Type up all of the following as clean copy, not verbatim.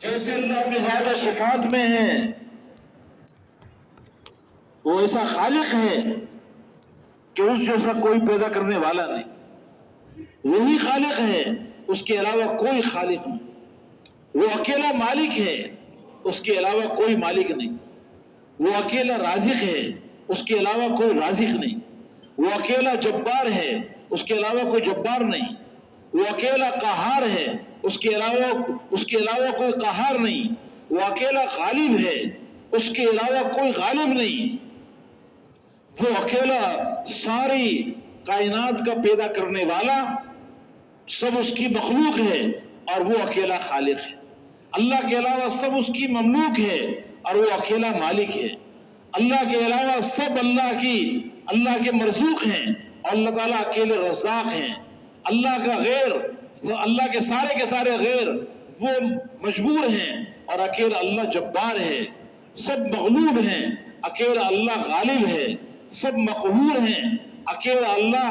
جیسے اللہ اپنی ذات و صفات میں ہے، وہ ایسا خالق ہے کہ اس جیسا کوئی پیدا کرنے والا نہیں، وہی خالق ہے، اس کے علاوہ کوئی خالق نہیں، وہ اکیلا مالک ہے، اس کے علاوہ کوئی مالک نہیں، وہ اکیلا رازق ہے، اس کے علاوہ کوئی رازق نہیں، وہ اکیلا جبار ہے، اس کے علاوہ کوئی جبار نہیں، وہ اکیلا قہار ہے، اس کے علاوہ کوئی قہار نہیں، وہ اکیلا غالب ہے، اس کے علاوہ کوئی غالب نہیں، وہ اکیلا ساری کائنات کا پیدا کرنے والا، سب اس کی مخلوق ہے اور وہ اکیلا خالق ہے۔ اللہ کے علاوہ سب اس کی مملوک ہے اور وہ اکیلا مالک ہے۔ اللہ کے علاوہ سب اللہ کے مرزوق ہیں اور اللہ تعالیٰ اکیلے رزاق ہیں۔ اللہ کے سارے غیر وہ مجبور ہیں اور اکیلا اللہ جبار ہے۔ سب مغلوب ہیں، اکیلا اللہ غالب ہے۔ سب مقہور ہیں، اکیلا اللہ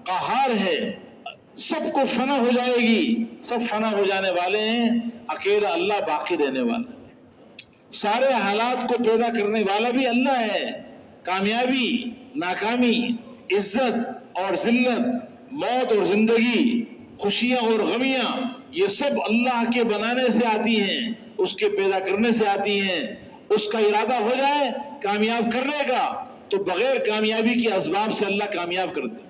قہار ہے۔ سب کو فنا ہو جائے گی، سب فنا ہو جانے والے ہیں، اکیلا اللہ باقی رہنے والا ہے۔ سارے حالات کو پیدا کرنے والا بھی اللہ ہے۔ کامیابی، ناکامی، عزت اور ذلت، موت اور زندگی، خوشیاں اور غمیاں، یہ سب اللہ کے بنانے سے آتی ہیں، اس کے پیدا کرنے سے آتی ہیں۔ اس کا ارادہ ہو جائے کامیاب کرنے کا تو بغیر کامیابی کے اسباب سے اللہ کامیاب کر دے۔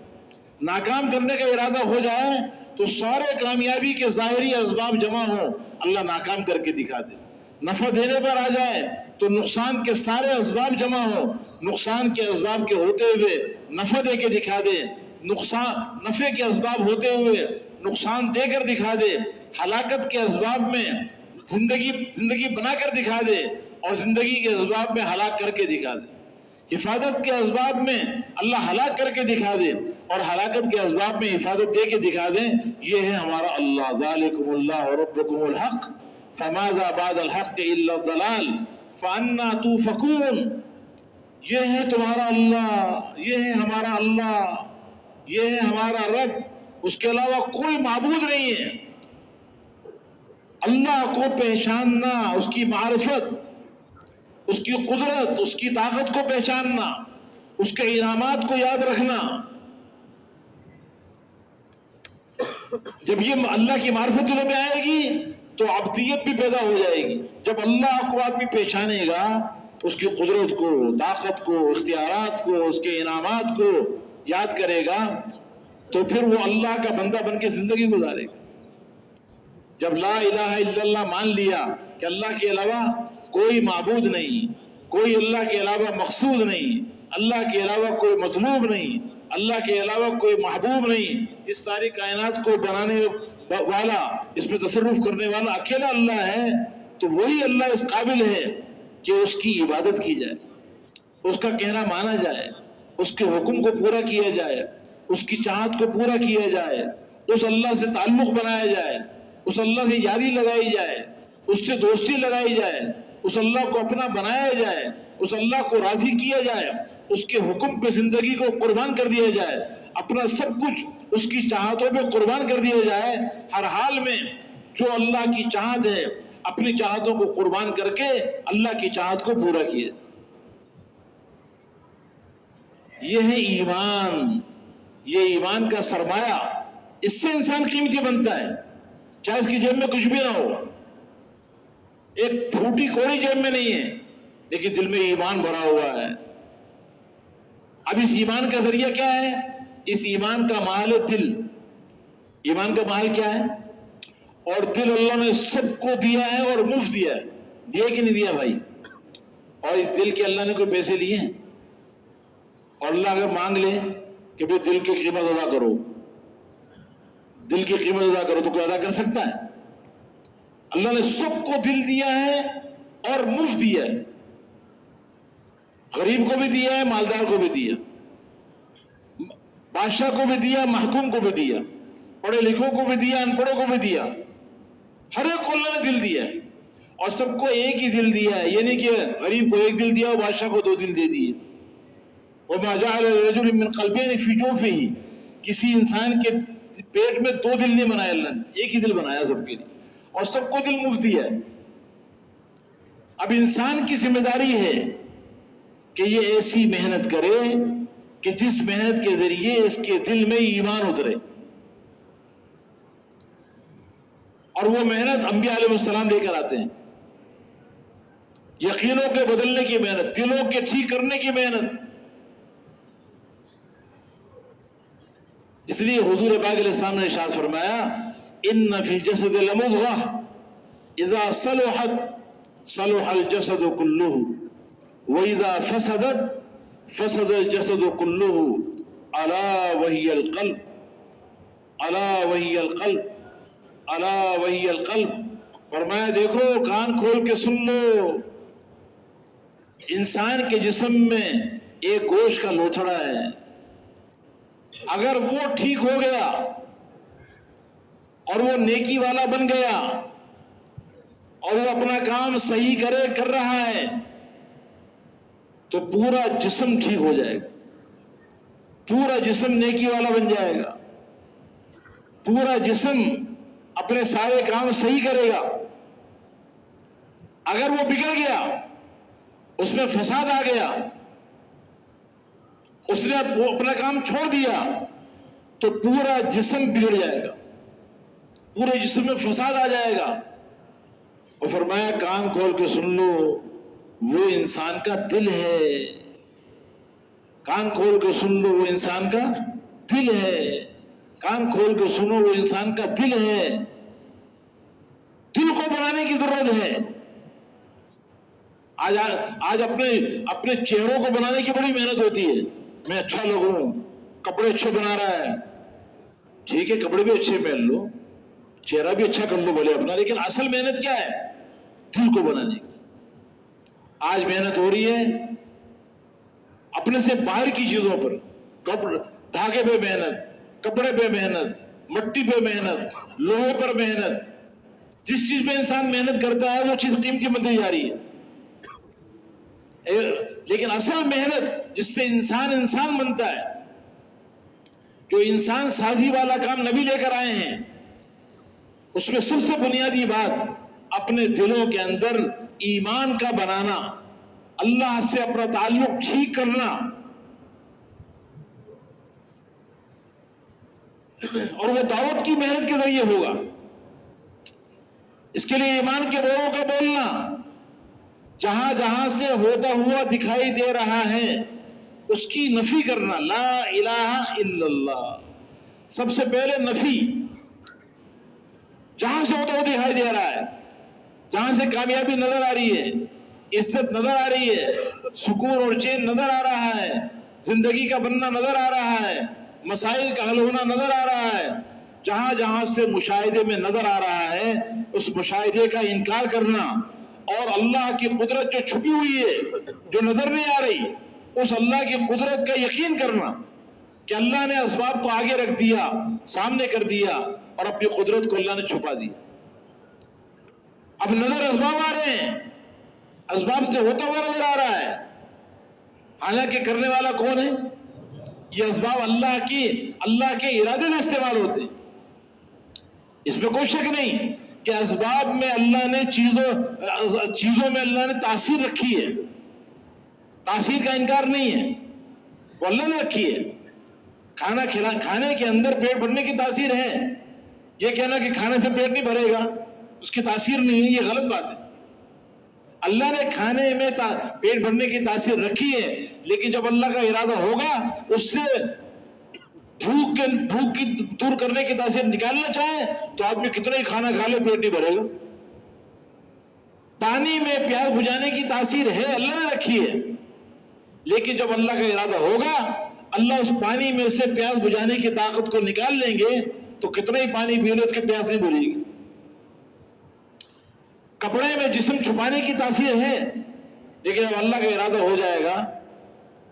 ناکام کرنے کا ارادہ ہو جائے تو سارے کامیابی کے ظاہری اسباب جمع ہوں، اللہ ناکام کر کے دکھا دے۔ نفع دینے پر آ جائے تو نقصان کے سارے اسباب جمع ہوں، نقصان کے اسباب کے ہوتے ہوئے نفع دے کے دکھا دے، نفع کے اسباب ہوتے ہوئے نقصان دے کر دکھا دے، ہلاکت کے اسباب میں زندگی بنا کر دکھا دے اور زندگی کے اسباب میں ہلاک کر کے دکھا دے۔ حفاظت کے اسباب میں اللہ ہلاک کر کے دکھا دے اور ہلاکت کے اسباب میں حفاظت دے کے دکھا دے۔ یہ ہے ہمارا اللہ۔ ذالکم اللہ ربکم الحق فماذا بعد الحق الا الضلال فانا توفکون۔ یہ ہے تمہارا اللہ، یہ ہے ہمارا اللہ، یہ ہے ہمارا رب، اس کے علاوہ کوئی معبود نہیں ہے۔ اللہ کو پہچاننا، اس کی معرفت، اس کی قدرت، اس کی طاقت کو پہچاننا، اس کے انعامات کو یاد رکھنا، جب یہ اللہ کی معرفت دلوں میں آئے گی تو عبدیت بھی پیدا ہو جائے گی۔ جب اللہ کو آدمی پہچانے گا، اس کی قدرت کو، طاقت کو، اختیارات کو، اس کے انعامات کو یاد کرے گا تو پھر وہ اللہ کا بندہ بن کے زندگی گزارے گا۔ جب لا الہ الا اللہ مان لیا کہ اللہ کے علاوہ کوئی معبود نہیں، کوئی اللہ کے علاوہ مقصود نہیں، اللہ کے علاوہ کوئی مطلوب نہیں، اللہ کے علاوہ کوئی محبوب نہیں، اس ساری کائنات کو بنانے والا، اس میں تصرف کرنے والا اکیلا اللہ ہے، تو وہی اللہ اس قابل ہے کہ اس کی عبادت کی جائے، اس کا کہنا مانا جائے، اس کے حکم کو پورا کیا جائے، اس کی چاہت کو پورا کیا جائے، اس اللہ سے تعلق بنایا جائے، اس اللہ سے یاری لگائی جائے، اس سے دوستی لگائی جائے، اس اللہ کو اپنا بنایا جائے، اس اللہ کو راضی کیا جائے، اس کے حکم پہ زندگی کو قربان کر دیا جائے، اپنا سب کچھ اس کی چاہتوں پہ قربان کر دیا جائے۔ ہر حال میں جو اللہ کی چاہت ہے اپنی چاہتوں کو قربان کر کے اللہ کی چاہت کو پورا کیا۔ یہ ہے ایمان، یہ ایمان کا سرمایہ، اس سے انسان قیمتی بنتا ہے، چاہے اس کی جیب میں کچھ بھی نہ ہو، ایک پھوٹی کوڑی جیب میں نہیں ہے لیکن دل میں ایمان بھرا ہوا ہے۔ اب اس ایمان کا ذریعہ کیا ہے؟ اس ایمان کا محل ہے دل۔ ایمان کا محل کیا ہے؟ اور دل اللہ نے سب کو دیا ہے اور مفت دیا ہے، دیا کہ نہیں دیا بھائی؟ اور اس دل کے اللہ نے کوئی پیسے لیے ہیں؟ اور اللہ اگر مانگ لے کہ بھئی دل کی قیمت ادا کرو، دل کی قیمت ادا کرو، تو کوئی ادا کر سکتا ہے؟ اللہ نے سب کو دل دیا ہے اور مفت دیا ہے، غریب کو بھی دیا ہے، مالدار کو بھی دیا، بادشاہ کو بھی دیا، محکوم کو بھی دیا، پڑھے لکھوں کو بھی دیا، ان پڑھوں کو بھی دیا، ہر ایک کو اللہ نے دل دیا ہے اور سب کو ایک ہی دل دیا ہے۔ یہ نہیں کہ غریب کو ایک دل دیا اور بادشاہ کو دو دل دے دیے۔ وَمَا جَعَلَ لِرَجُلٍ مِّن قَلْبَيْنِ فِي جَوْفِهِ، کسی انسان کے پیٹ میں دو دل نہیں بنایا اللہ نے، ایک ہی دل بنایا سب کے لیے اور سب کو دل مفت دیا ہے۔ اب انسان کی ذمہ داری ہے کہ یہ ایسی محنت کرے کہ جس محنت کے ذریعے اس کے دل میں ایمان اترے، اور وہ محنت انبیاء علیہ السلام لے کر آتے ہیں، یقینوں کے بدلنے کی محنت، دلوں کے ٹھیک کرنے کی محنت۔ اس لیے حضور پاک علیہ السلام نے ارشاد فرمایا، ان فی الجسد لمضغہ اذا صلحت صلح الجسد کلہ واذا فسدت فسد الجسد کلہ الا وہی القلب الا وہی القلب الا وہی القلب۔ فرمایا دیکھو، کان کھول کے سن لو، انسان کے جسم میں ایک گوشت کا لوتھڑا ہے، اگر وہ ٹھیک ہو گیا اور وہ نیکی والا بن گیا اور وہ اپنا کام صحیح کر رہا ہے تو پورا جسم ٹھیک ہو جائے گا، پورا جسم نیکی والا بن جائے گا، پورا جسم اپنے سارے کام صحیح کرے گا۔ اگر وہ بگڑ گیا، اس میں فساد آ گیا، اس نے اپنا کام چھوڑ دیا تو پورا جسم بگڑ جائے گا، پورے جسم میں فساد آ جائے گا۔ اور فرمایا کان کھول کے سن لو، وہ انسان کا دل ہے، کان کھول کے سن لو، وہ انسان کا دل ہے، کان کھول کے سنو، وہ انسان کا دل ہے۔ دل کو بنانے کی ضرورت ہے۔ آج اپنے چہروں کو بنانے کی بڑی محنت ہوتی ہے، میں اچھا لگوں، کپڑے اچھے بنا رہا ہے، ٹھیک ہے، کپڑے بھی اچھے پہن لو، چہرہ بھی اچھا کر لو بھلے اپنا، لیکن اصل محنت کیا ہے؟ دل کو بنانے کی۔ آج محنت ہو رہی ہے اپنے سے باہر کی چیزوں پر، دھاگے پہ محنت، کپڑے پہ محنت، مٹی پہ محنت، لوہے پر محنت۔ جس چیز پہ انسان محنت کرتا ہے وہ چیز قیمتی بنتی جا رہی ہے، لیکن اصل محنت جس سے انسان بنتا ہے، جو انسان سازی والا کام نبی لے کر آئے ہیں، اس میں سب سے بنیادی بات اپنے دلوں کے اندر ایمان کا بنانا، اللہ سے اپنا تعلق ٹھیک کرنا، اور وہ دعوت کی محنت کے ذریعے ہوگا۔ اس کے لیے ایمان کے بولوں کا بولنا، جہاں جہاں سے ہوتا ہوا دکھائی دے رہا ہے اس کی نفی کرنا، لا الہ الا اللہ، سب سے پہلے نفی۔ جہاں سے ہوتا ہوا دکھائی دے رہا ہے، جہاں سے کامیابی نظر آ رہی ہے، عزت نظر آ رہی ہے، سکون اور چین نظر آ رہا ہے، زندگی کا بننا نظر آ رہا ہے، مسائل کا حل ہونا نظر آ رہا ہے، جہاں جہاں سے مشاہدے میں نظر آ رہا ہے اس مشاہدے کا انکار کرنا، اور اللہ کی قدرت جو چھپی ہوئی ہے، جو نظر نہیں آ رہی، اس اللہ کی قدرت کا یقین کرنا کہ اللہ نے اسباب کو آگے رکھ دیا، سامنے کر دیا، اور اپنی قدرت کو اللہ نے چھپا دیا۔ اب نظر اسباب آ رہے ہیں، اسباب سے ہوتا ہوا نظر آ رہا ہے، حالانکہ کرنے والا کون ہے؟ یہ اسباب اللہ کے ارادے سے استعمال ہوتے ہیں، اس میں کوئی شک نہیں کہ اسباب میں اللہ نے چیزوں میں اللہ نے تاثیر رکھی ہے، تاثیر کا انکار نہیں ہے، وہ اللہ نے رکھی ہے۔ کھانے کے اندر پیٹ بھرنے کی تاثیر ہے، یہ کہنا کہ کھانے سے پیٹ نہیں بھرے گا اس کی تاثیر نہیں ہے، یہ غلط بات ہے۔ اللہ نے کھانے میں پیٹ بھرنے کی تاثیر رکھی ہے، لیکن جب اللہ کا ارادہ ہوگا اس سے بھوک کی دور کرنے کی تاثیر نکالنا چاہے تو آدمی کتنا ہی کھانا کھا لے پیٹ نہیں بھرے گا۔ پانی میں پیاس بجھانے کی تاثیر ہے، اللہ نے رکھی ہے، لیکن جب اللہ کا ارادہ ہوگا اللہ اس پانی میں سے پیاس بجھانے کی طاقت کو نکال لیں گے تو کتنا ہی پانی پی لے اس کی پیاس نہیں بجھے گی۔ کپڑے میں جسم چھپانے کی تاثیر ہے، لیکن جب اللہ کا ارادہ ہو جائے گا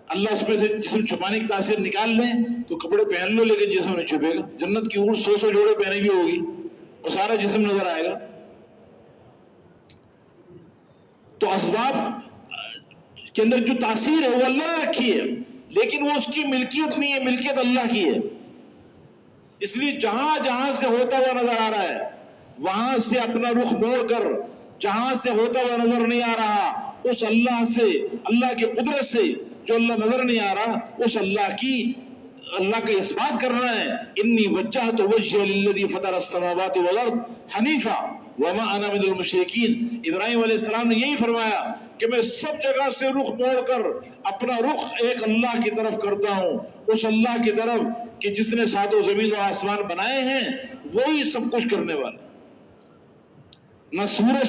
اللہ اس میں سے جسم چھپانے کی تاثیر نکال لیں تو کپڑے پہن لو لیکن جسم نہیں چھپے گا۔ جنت کی اونٹ 100 جوڑے پہنے کی ہوگی اور سارا جسم نظر آئے گا۔ تو اسباب کے اندر جو تاثیر ہے وہ اللہ نے رکھی ہے، لیکن وہ اس کی ملکیت نہیں ہے، ملکیت اللہ کی ہے۔ اس لیے جہاں جہاں سے ہوتا ہوا نظر آ رہا ہے وہاں سے اپنا رخ موڑ کر جہاں سے ہوتا ہوا نظر نہیں آ رہا اس اللہ سے، اللہ کی قدرت سے جو اللہ نظر نہیں آ رہا اس اللہ کا اس بات کرنا ہے، انی وجہت وجہی للذی فطر السماوات والارض حنیفا وما انا من المشرکین۔ ابراہیم علیہ السلام نے یہی فرمایا کہ میں سب جگہ سے رخ موڑ کر اپنا رخ ایک اللہ کی طرف کرتا ہوں، اس اللہ کی طرف کہ جس نے سات و زمین و آسمان بنائے ہیں، وہی سب کچھ کرنے والا۔ نہ سورج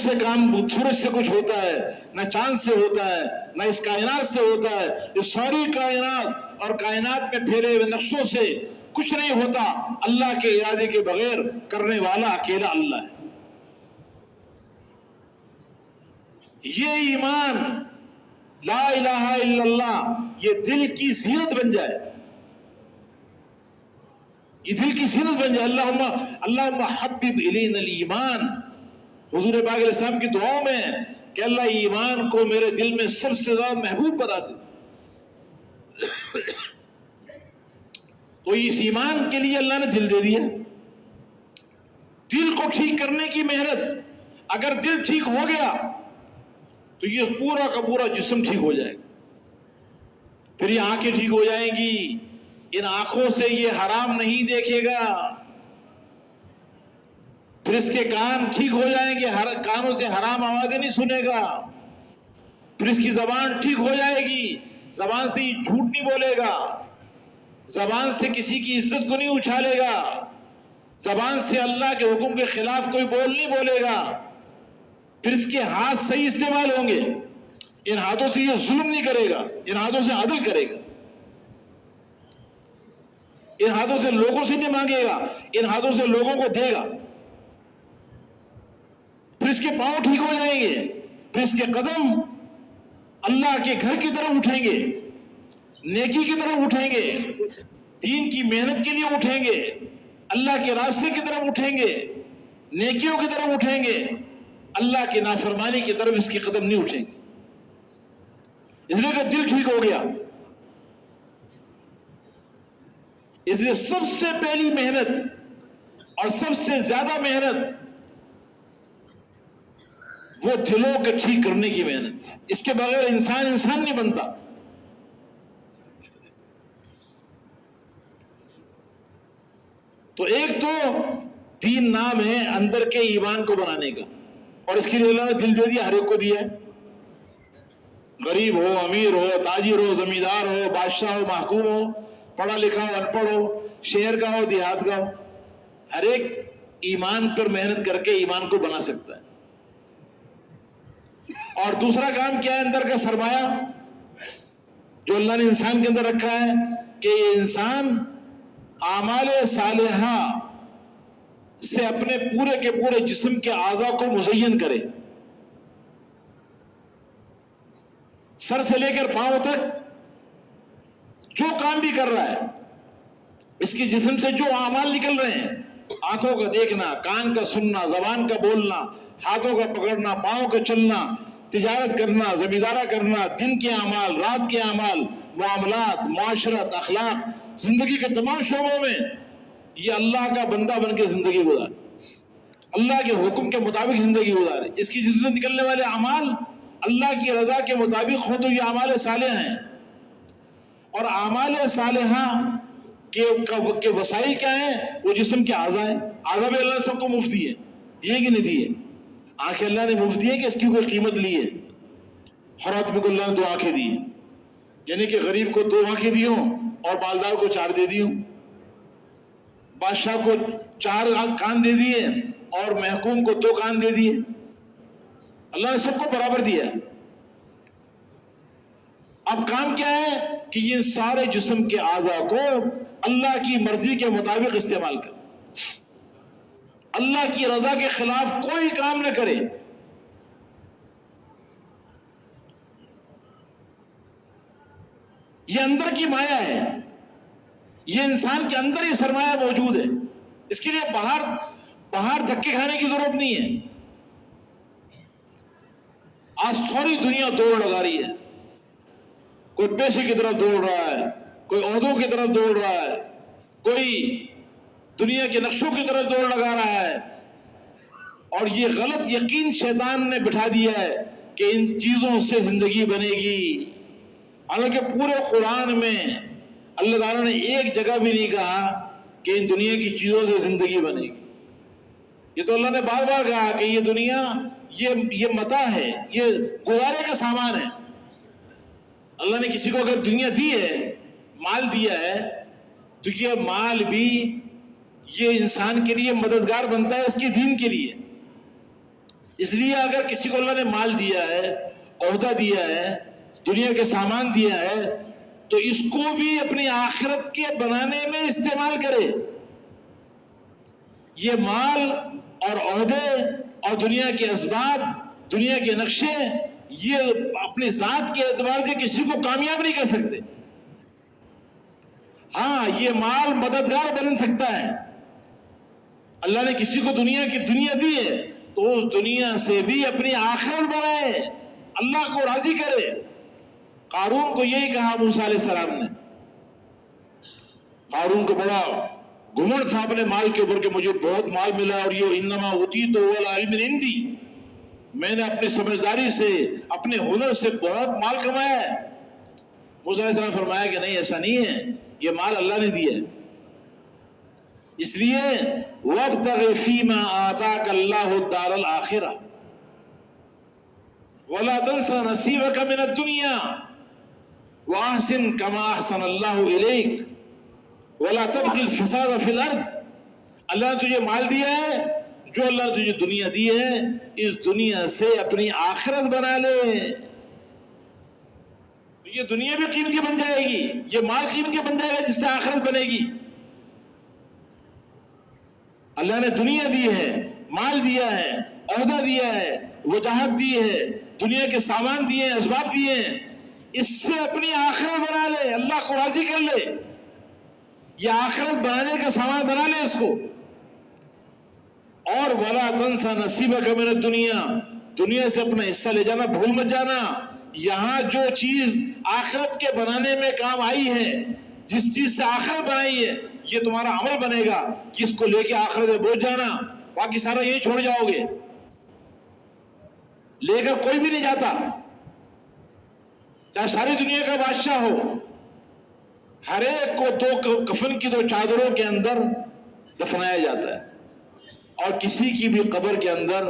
سے کچھ ہوتا ہے، نہ چاند سے ہوتا ہے، نہ اس کائنات سے ہوتا ہے، اس ساری کائنات اور کائنات میں پھیلے ہوئے نقشوں سے کچھ نہیں ہوتا، اللہ کے ارادے کے بغیر کرنے والا اکیلا اللہ ہے۔ یہ ایمان لا الہ الا اللہ یہ دل کی زینت بن جائے، یہ دل کی زینت بن جائے۔ اللہم حبب الینا الایمان، حضور پاک علیہ السلام کی دعاؤں میں کہ اللہ ایمان کو میرے دل میں سب سے زیادہ محبوب بنا دے۔ تو اس ایمان کے لیے اللہ نے دل دے دیا، دل کو ٹھیک کرنے کی محنت۔ اگر دل ٹھیک ہو گیا تو یہ پورا کا پورا جسم ٹھیک ہو جائے گا، پھر یہ آنکھیں ٹھیک ہو جائیں گی، ان آنکھوں سے یہ حرام نہیں دیکھے گا، پھر اس کے کان ٹھیک ہو جائیں گے، کانوں سے حرام آوازیں نہیں سنے گا، پھر اس کی زبان ٹھیک ہو جائے گی، زبان سے یہ جھوٹ نہیں بولے گا، زبان سے کسی کی عزت کو نہیں اچھالے گا، زبان سے اللہ کے حکم کے خلاف کوئی بول نہیں بولے گا، پھر اس کے ہاتھ صحیح استعمال ہوں گے، ان ہاتھوں سے یہ ظلم نہیں کرے گا، ان ہاتھوں سے عدل کرے گا، ان ہاتھوں سے لوگوں سے نہیں مانگے گا، ان ہاتھوں سے لوگوں کو دے گا، پھر اس کے پاؤں ٹھیک ہو جائیں گے، پھر اس کے قدم اللہ کے گھر کی طرف اٹھیں گے، نیکی کی طرف اٹھیں گے، دین کی محنت کے لیے اٹھیں گے، اللہ کے راستے کی طرف اٹھیں گے، نیکیوں کی طرف اٹھیں گے، اللہ کی نافرمانی کی طرف اس کے قدم نہیں اٹھیں گے، اس لیے کہ دل ٹھیک ہو گیا۔ اس لیے سب سے پہلی محنت اور سب سے زیادہ محنت وہ دلوں کے ٹھیک کرنے کی محنت، اس کے بغیر انسان نہیں بنتا۔ تو ایک تو تین نام ہے اندر کے ایمان کو بنانے کا، اور اس کے لیے اللہ نے دل دے دیا، ہر ایک کو دیا ہے، غریب ہو، امیر ہو، تاجر ہو، زمیندار ہو، بادشاہ ہو، محکوم ہو، پڑھا لکھا ہو، ان پڑھ ہو، شہر کا ہو، دیہات کا ہو، ہر ایک ایمان پر محنت کر کے ایمان کو بنا سکتا ہے۔ اور دوسرا کام کیا ہے؟ اندر کا سرمایہ جو اللہ نے انسان کے اندر رکھا ہے کہ یہ انسان اعمال صالحہ سے اپنے پورے کے پورے جسم کے اعضاء کو مزین کرے، سر سے لے کر پاؤں تک جو کام بھی کر رہا ہے، اس کے جسم سے جو اعمال نکل رہے ہیں، آنکھوں کا دیکھنا، کان کا سننا، زبان کا بولنا، ہاتھوں کا پکڑنا، پاؤں کا چلنا، تجارت کرنا، زمیندارہ کرنا، دن کے اعمال، رات کے اعمال، معاملات، معاشرت، اخلاق، زندگی کے تمام شعبوں میں یہ اللہ کا بندہ بن کے زندگی گزارے، اللہ کے حکم کے مطابق زندگی گزارے، اس کی جسم سے نکلنے والے اعمال اللہ کی رضا کے مطابق ہو تو یہ اعمال صالحہ ہیں۔ اور اعمال صالحہ کے وسائل کیا ہیں؟ وہ جسم کے اعضاء ہیں، اعضاء بھی اللہ نے سب کو مفت دیے، دیے کہ نہیں دیے؟ آنکھیں اللہ نے مفت دیے کہ اس کی کوئی قیمت لی ہے؟ ہر آدمی کو اللہ نے 2 آنکھیں دی، یعنی کہ غریب کو 2 آنکھیں دی ہوں اور مالدار کو 4 دے دی ہوں، بادشاہ کو 4 کان دے دیے اور محکوم کو 2 کان دے دیے، اللہ نے سب کو برابر دیا۔ اب کام کیا ہے کہ یہ سارے جسم کے اعضاء کو اللہ کی مرضی کے مطابق استعمال کر، اللہ کی رضا کے خلاف کوئی کام نہ کرے۔ یہ اندر کی مایا ہے، یہ انسان کے اندر ہی سرمایہ موجود ہے، اس کے لیے باہر دھکے کھانے کی ضرورت نہیں ہے۔ آج ساری دنیا دوڑ لگا رہی ہے، کوئی پیسے کی طرف دوڑ رہا ہے، کوئی عہدوں کی طرف دوڑ رہا ہے، کوئی دنیا کے نقشوں کی طرف دوڑ لگا رہا ہے، اور یہ غلط یقین شیطان نے بٹھا دیا ہے کہ ان چیزوں سے زندگی بنے گی، حالانکہ پورے قرآن میں اللہ تعالیٰ نے ایک جگہ بھی نہیں کہا کہ ان دنیا کی چیزوں سے زندگی بنے گی۔ یہ تو اللہ نے بار بار کہا کہ یہ دنیا یہ متاع ہے، یہ گزارے کا سامان ہے۔ اللہ نے کسی کو اگر دنیا دی ہے، مال دیا ہے، تو یہ مال بھی یہ انسان کے لیے مددگار بنتا ہے اس کے دین کے لیے۔ اس لیے اگر کسی کو اللہ نے مال دیا ہے، عہدہ دیا ہے، دنیا کے سامان دیا ہے، تو اس کو بھی اپنی آخرت کے بنانے میں استعمال کرے۔ یہ مال اور عہدے اور دنیا کے اسباب، دنیا کے نقشے، یہ اپنی ذات کے اعتبار سے کسی کو کامیاب نہیں کر سکتے۔ ہاں، یہ مال مددگار بن سکتا ہے۔ اللہ نے کسی کو دنیا دی ہے تو اس دنیا سے بھی اپنی آخرت بنائے، اللہ کو راضی کرے۔ قارون کو یہی کہا موسیٰ علیہ السلام نے۔ قارون کو بڑا گھمنڈ تھا اپنے مال کے اوپر کہ مجھے بہت مال ملا اور یہ انما اوتیتہ علی علم عندی، میں نے اپنی سمجھداری سے، اپنے ہنر سے بہت مال کمایا ہے۔ موسیٰ علیہ السلام نے فرمایا کہ نہیں، ایسا نہیں ہے، یہ مال اللہ نے دیا ہے۔ اس لیے وَابْتَغِ فِيمَا آتَاكَ اللَّهُ الدَّارَ الْآخِرَةَ وَلَا تَنْسَ نَصِيبَكَ مِنَ الدُّنْيَا وَأَحْسِنْ كَمَا أَحْسَنَ اللَّهُ إِلَيْكَ وَلَا تَبْغِ الْفَسَادَ فِي الْأَرْضِ۔ اللہ نے تجھے مال دیا ہے، جو اللہ نے تجھے دنیا دی ہے، اس دنیا سے اپنی آخرت بنا لے۔ یہ دنیا بھی قیمتی بن جائے گی، یہ مال قیمتی بن جائے گا جس سے آخرت بنے گی۔ اللہ نے دنیا دی ہے، مال دیا ہے، عہدہ دیا ہے، وجاہت دی ہے، دنیا کے سامان دیے ہیں، اسباب دیے ہیں، اس سے اپنی آخرت بنا لے، اللہ کو راضی کر لے۔ یہ آخرت بنانے کا سامان بنا لے اس کو۔ اور وَلَا تَنْسَ نَصِيبَكَ مِنَ الدُّنْيَا، دنیا سے اپنا حصہ لے جانا بھول مت جانا۔ یہاں جو چیز آخرت کے بنانے میں کام آئی ہے، جس چیز سے آخرت بنائی ہے، یہ تمہارا عمل بنے گا، جس کو لے کے آخرت میں پہنچ جانا، باقی سارا یہی چھوڑ جاؤ گے۔ لے کر کوئی بھی نہیں جاتا، چاہے ساری دنیا کا بادشاہ ہو، ہر ایک کو دو کفن کی 2 چادروں کے اندر دفنایا جاتا ہے، اور کسی کی بھی قبر کے اندر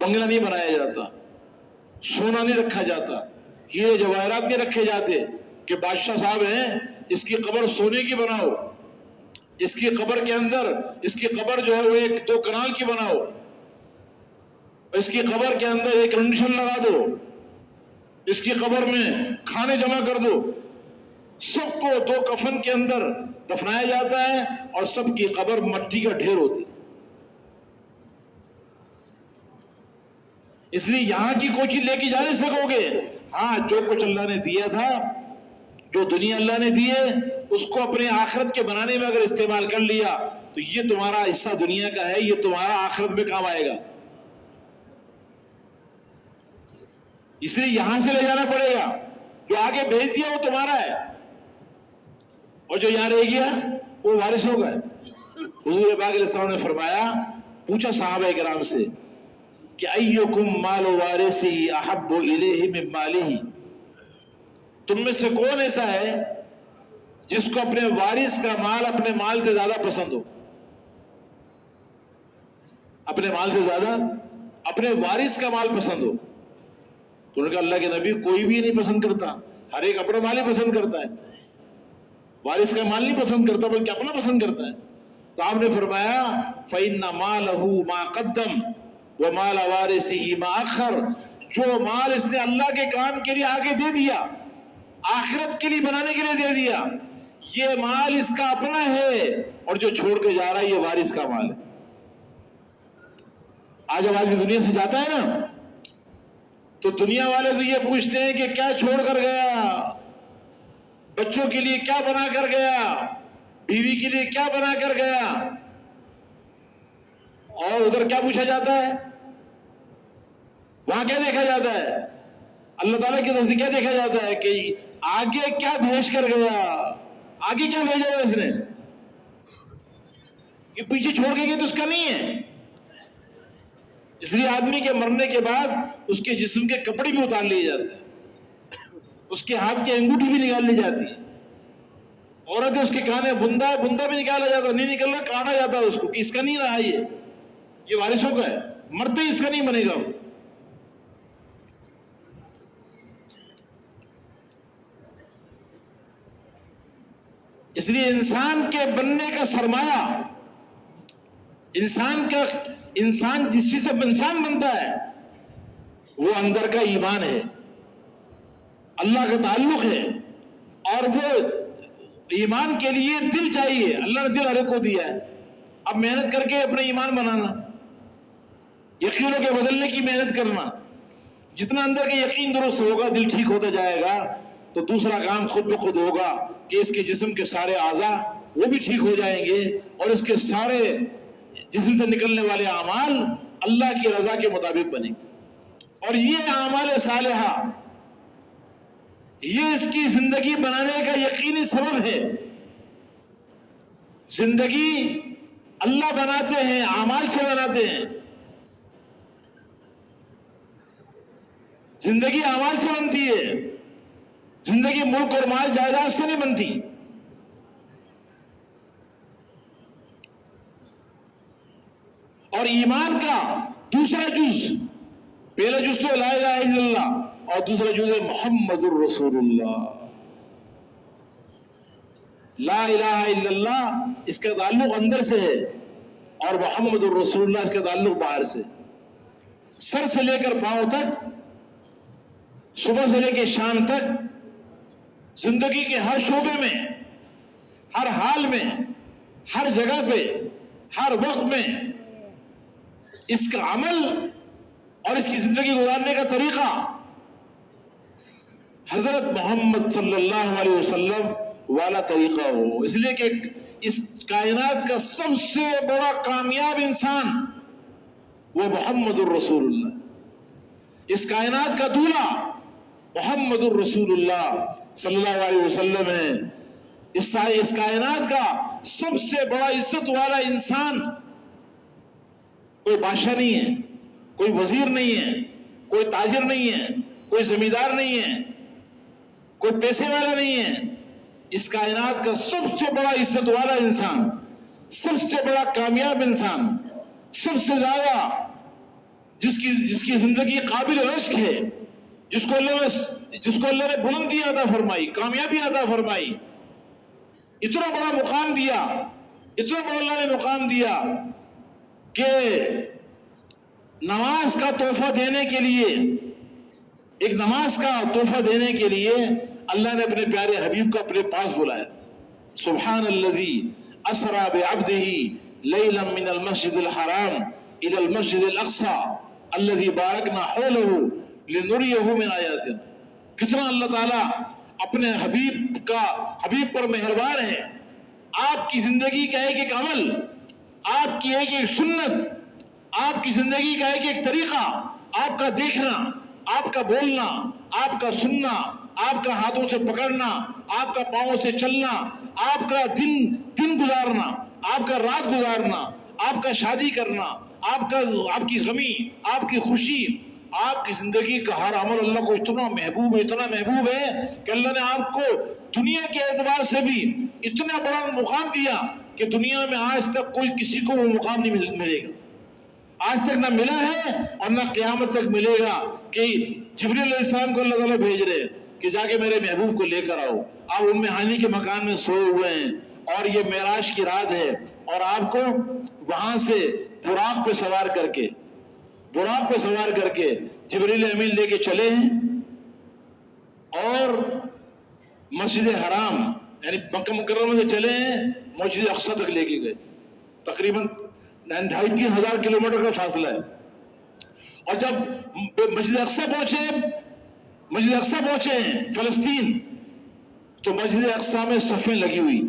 بنگلہ نہیں بنایا جاتا، سونا نہیں رکھا جاتا، ہیرے جواہرات نہیں رکھے جاتے کہ بادشاہ صاحب ہیں اس کی قبر سونے کی بناؤ، اس کی قبر کے اندر، اس کی قبر جو ہے وہ 1-2 کنال کی بناؤ، اس کی قبر کے اندر ایک کنڈیشن لگا دو، اس کی قبر میں کھانے جمع کر دو۔ سب کو 2 کفن کے اندر دفنایا جاتا ہے، اور سب کی قبر مٹی کا ڈھیر ہوتی۔ اس لیے یہاں کی کوئی چیز لے کے جا نہیں سکو گے۔ ہاں، جو کچھ اللہ نے دیا تھا، جو دنیا اللہ نے دی ہے، اس کو اپنے آخرت کے بنانے میں اگر استعمال کر لیا تو یہ تمہارا حصہ دنیا کا ہے، یہ تمہارا آخرت میں کام آئے گا۔ اس لیے یہاں سے لے جانا پڑے گا، جو آگے بھیج دیا وہ تمہارا ہے، اور جو یہاں رہ گیا وہ وارث ہوگا۔ حضور پاک علیہ السلام نے فرمایا، پوچھا صحابہ کرام سے کہ ایکم مال وارثہ احب الیہ من مالہ، تم میں سے کون ایسا ہے جس کو اپنے وارث کا مال اپنے مال سے زیادہ پسند ہو؟ اپنے مال سے زیادہ اپنے وارث کا مال پسند ہو؟ تو انہوں نے کہا اللہ کے نبی کوئی بھی نہیں پسند کرتا، ہر ایک اپنا مال ہی پسند کرتا ہے، وارث کا مال نہیں پسند کرتا بلکہ اپنا پسند کرتا ہے۔ تو آپ نے فرمایا فَإِنَّ مَالَهُ مَا قَدَّمَ وَمَالَ وَارِثِهِ مَا أَخَّرَ، جو مال اس نے اللہ کے کام کے لیے آگے دے دیا، آخرت کے لیے بنانے کے لیے دے دیا، یہ مال اس کا اپنا ہے، اور جو چھوڑ کے جا رہا ہے یہ وارث کا مال ہے۔ آج اب آدمی دنیا سے جاتا ہے نا، تو دنیا والے تو یہ پوچھتے ہیں کہ کیا چھوڑ کر گیا، بچوں کے لیے کیا بنا کر گیا، بیوی کے لیے کیا بنا کر گیا، اور ادھر کیا پوچھا جاتا ہے، وہاں کیا دیکھا جاتا ہے، اللہ تعالیٰ کی طرف سے کیا دیکھا جاتا ہے کہ آگے کیا بھیج کر گیا، آگے کیا بھیجا ہے اس نے، یہ پیچھے چھوڑ کے گیا تو اس کا نہیں ہے۔ اس لیے آدمی کے مرنے کے بعد اس کے جسم کے کپڑے بھی اتار لیے جاتے ہیں، اس کے ہاتھ کی انگوٹھی بھی نکال لی جاتی ہے، عورت ہے اس کے کانے بندہ ہے، بندہ بھی نکالا جاتا ہے، نہیں نکل رہا کاٹا جاتا ہے اس کو کہ اس کا نہیں رہا، یہ وارثوں کا ہے، مرتے ہی اس کا نہیں بنے گا وہ۔ اس لیے انسان کے بننے کا سرمایہ، انسان جس چیز سے انسان بنتا ہے وہ اندر کا ایمان ہے، اللہ کا تعلق ہے، اور وہ ایمان کے لیے دل چاہیے۔ اللہ نے دل ہر ایک کو دیا ہے، اب محنت کر کے اپنا ایمان بنانا، یقینوں کے بدلنے کی محنت کرنا، جتنا اندر کا یقین درست ہوگا، دل ٹھیک ہوتا جائے گا، تو دوسرا کام خود بخود ہوگا کہ اس کے جسم کے سارے اعضاء وہ بھی ٹھیک ہو جائیں گے، اور اس کے سارے جسم سے نکلنے والے اعمال اللہ کی رضا کے مطابق بنیں گے۔ اور یہ اعمال صالحہ، یہ اس کی زندگی بنانے کا یقینی سبب ہے۔ زندگی اللہ بناتے ہیں، اعمال سے بناتے ہیں، زندگی اعمال سے بنتی ہے، زندگی ملک اور مال جائیداد سے نہیں بنتی۔ اور ایمان کا دوسرا جز، پہلا جز تو لا الہ الا اللہ، اور دوسرا جز ہے محمد الرسول اللہ۔ لا الہ الا اللہ اس کا تعلق اندر سے ہے، اور محمد الرسول اللہ اس کا تعلق باہر سے، سر سے لے کر پاؤں تک، صبح سے لے کے شام تک، زندگی کے ہر شعبے میں، ہر حال میں، ہر جگہ پہ، ہر وقت میں اس کا عمل اور اس کی زندگی گزارنے کا طریقہ حضرت محمد صلی اللہ علیہ وسلم والا طریقہ ہو۔ اس لیے کہ اس کائنات کا سب سے بڑا کامیاب انسان وہ محمد الرسول اللہ، اس کائنات کا دولہا محمد الرسول اللہ صلی اللہ علیہ وسلم ہے۔ اس کائنات کا سب سے بڑا عزت والا انسان کوئی بادشاہ نہیں ہے، کوئی وزیر نہیں ہے، کوئی تاجر نہیں ہے، کوئی زمیندار نہیں ہے، کوئی پیسے والا نہیں ہے۔ اس کائنات کا سب سے بڑا عزت والا انسان، سب سے بڑا کامیاب انسان، سب سے زیادہ جس کی زندگی قابل رشک ہے، جس کو اللہ نے بلندی عطا فرمائی، کامیابی عطا فرمائی، اتنا بڑا مقام دیا، اتنا بڑا اللہ نے مقام دیا کہ نماز کا تحفہ دینے کے لیے، ایک نماز کا تحفہ دینے کے لیے اللہ نے اپنے پیارے حبیب کو اپنے پاس بلایا۔ سبحان الذی اسری بعبدہ لیلا من المسجد الحرام الى المسجد الاقصى الذی بارکنا حولہ لنریہ من آیاتنا۔ کتنا اللہ تعالیٰ اپنے حبیب پر مہربان ہے۔ آپ کی زندگی کا ایک ایک عمل، آپ کی ایک ایک سنت، آپ کی زندگی کا ایک ایک طریقہ، آپ کا دیکھنا، آپ کا بولنا، آپ کا سننا، آپ کا ہاتھوں سے پکڑنا، آپ کا پاؤں سے چلنا، آپ کا دن گزارنا، آپ کا رات گزارنا، آپ کا شادی کرنا، آپ کی غمی، آپ کی خوشی، آپ کی زندگی کا ہر عمل اللہ کو اتنا محبوب ہے کہ اللہ نے آپ کو دنیا کے اعتبار سے بھی اتنا بڑا مقام دیا کہ دنیا میں آج تک کوئی کسی کو وہ مقام نہیں ملے گا، آج تک نہ ملا ہے اور نہ قیامت تک ملے گا کہ جبریل علیہ السلام کو اللہ تعالیٰ بھیج رہے کہ جا کے میرے محبوب کو لے کر آؤ، آپ ام ہانی کے مکان میں سوئے ہوئے ہیں اور یہ معراج کی رات ہے، اور آپ کو وہاں سے براق پہ سوار کر کے جبریل امین لے کے چلے ہیں، اور مسجد حرام یعنی مکہ مکرمہ سے چلے ہیں، مسجد اقصی تک لے کے گئے، تقریباً 2,500-3,000 کلومیٹر کا فاصلہ ہے۔ اور جب مسجد اقصی پہنچے ہیں فلسطین، تو مسجد اقصی میں صفیں لگی ہوئی،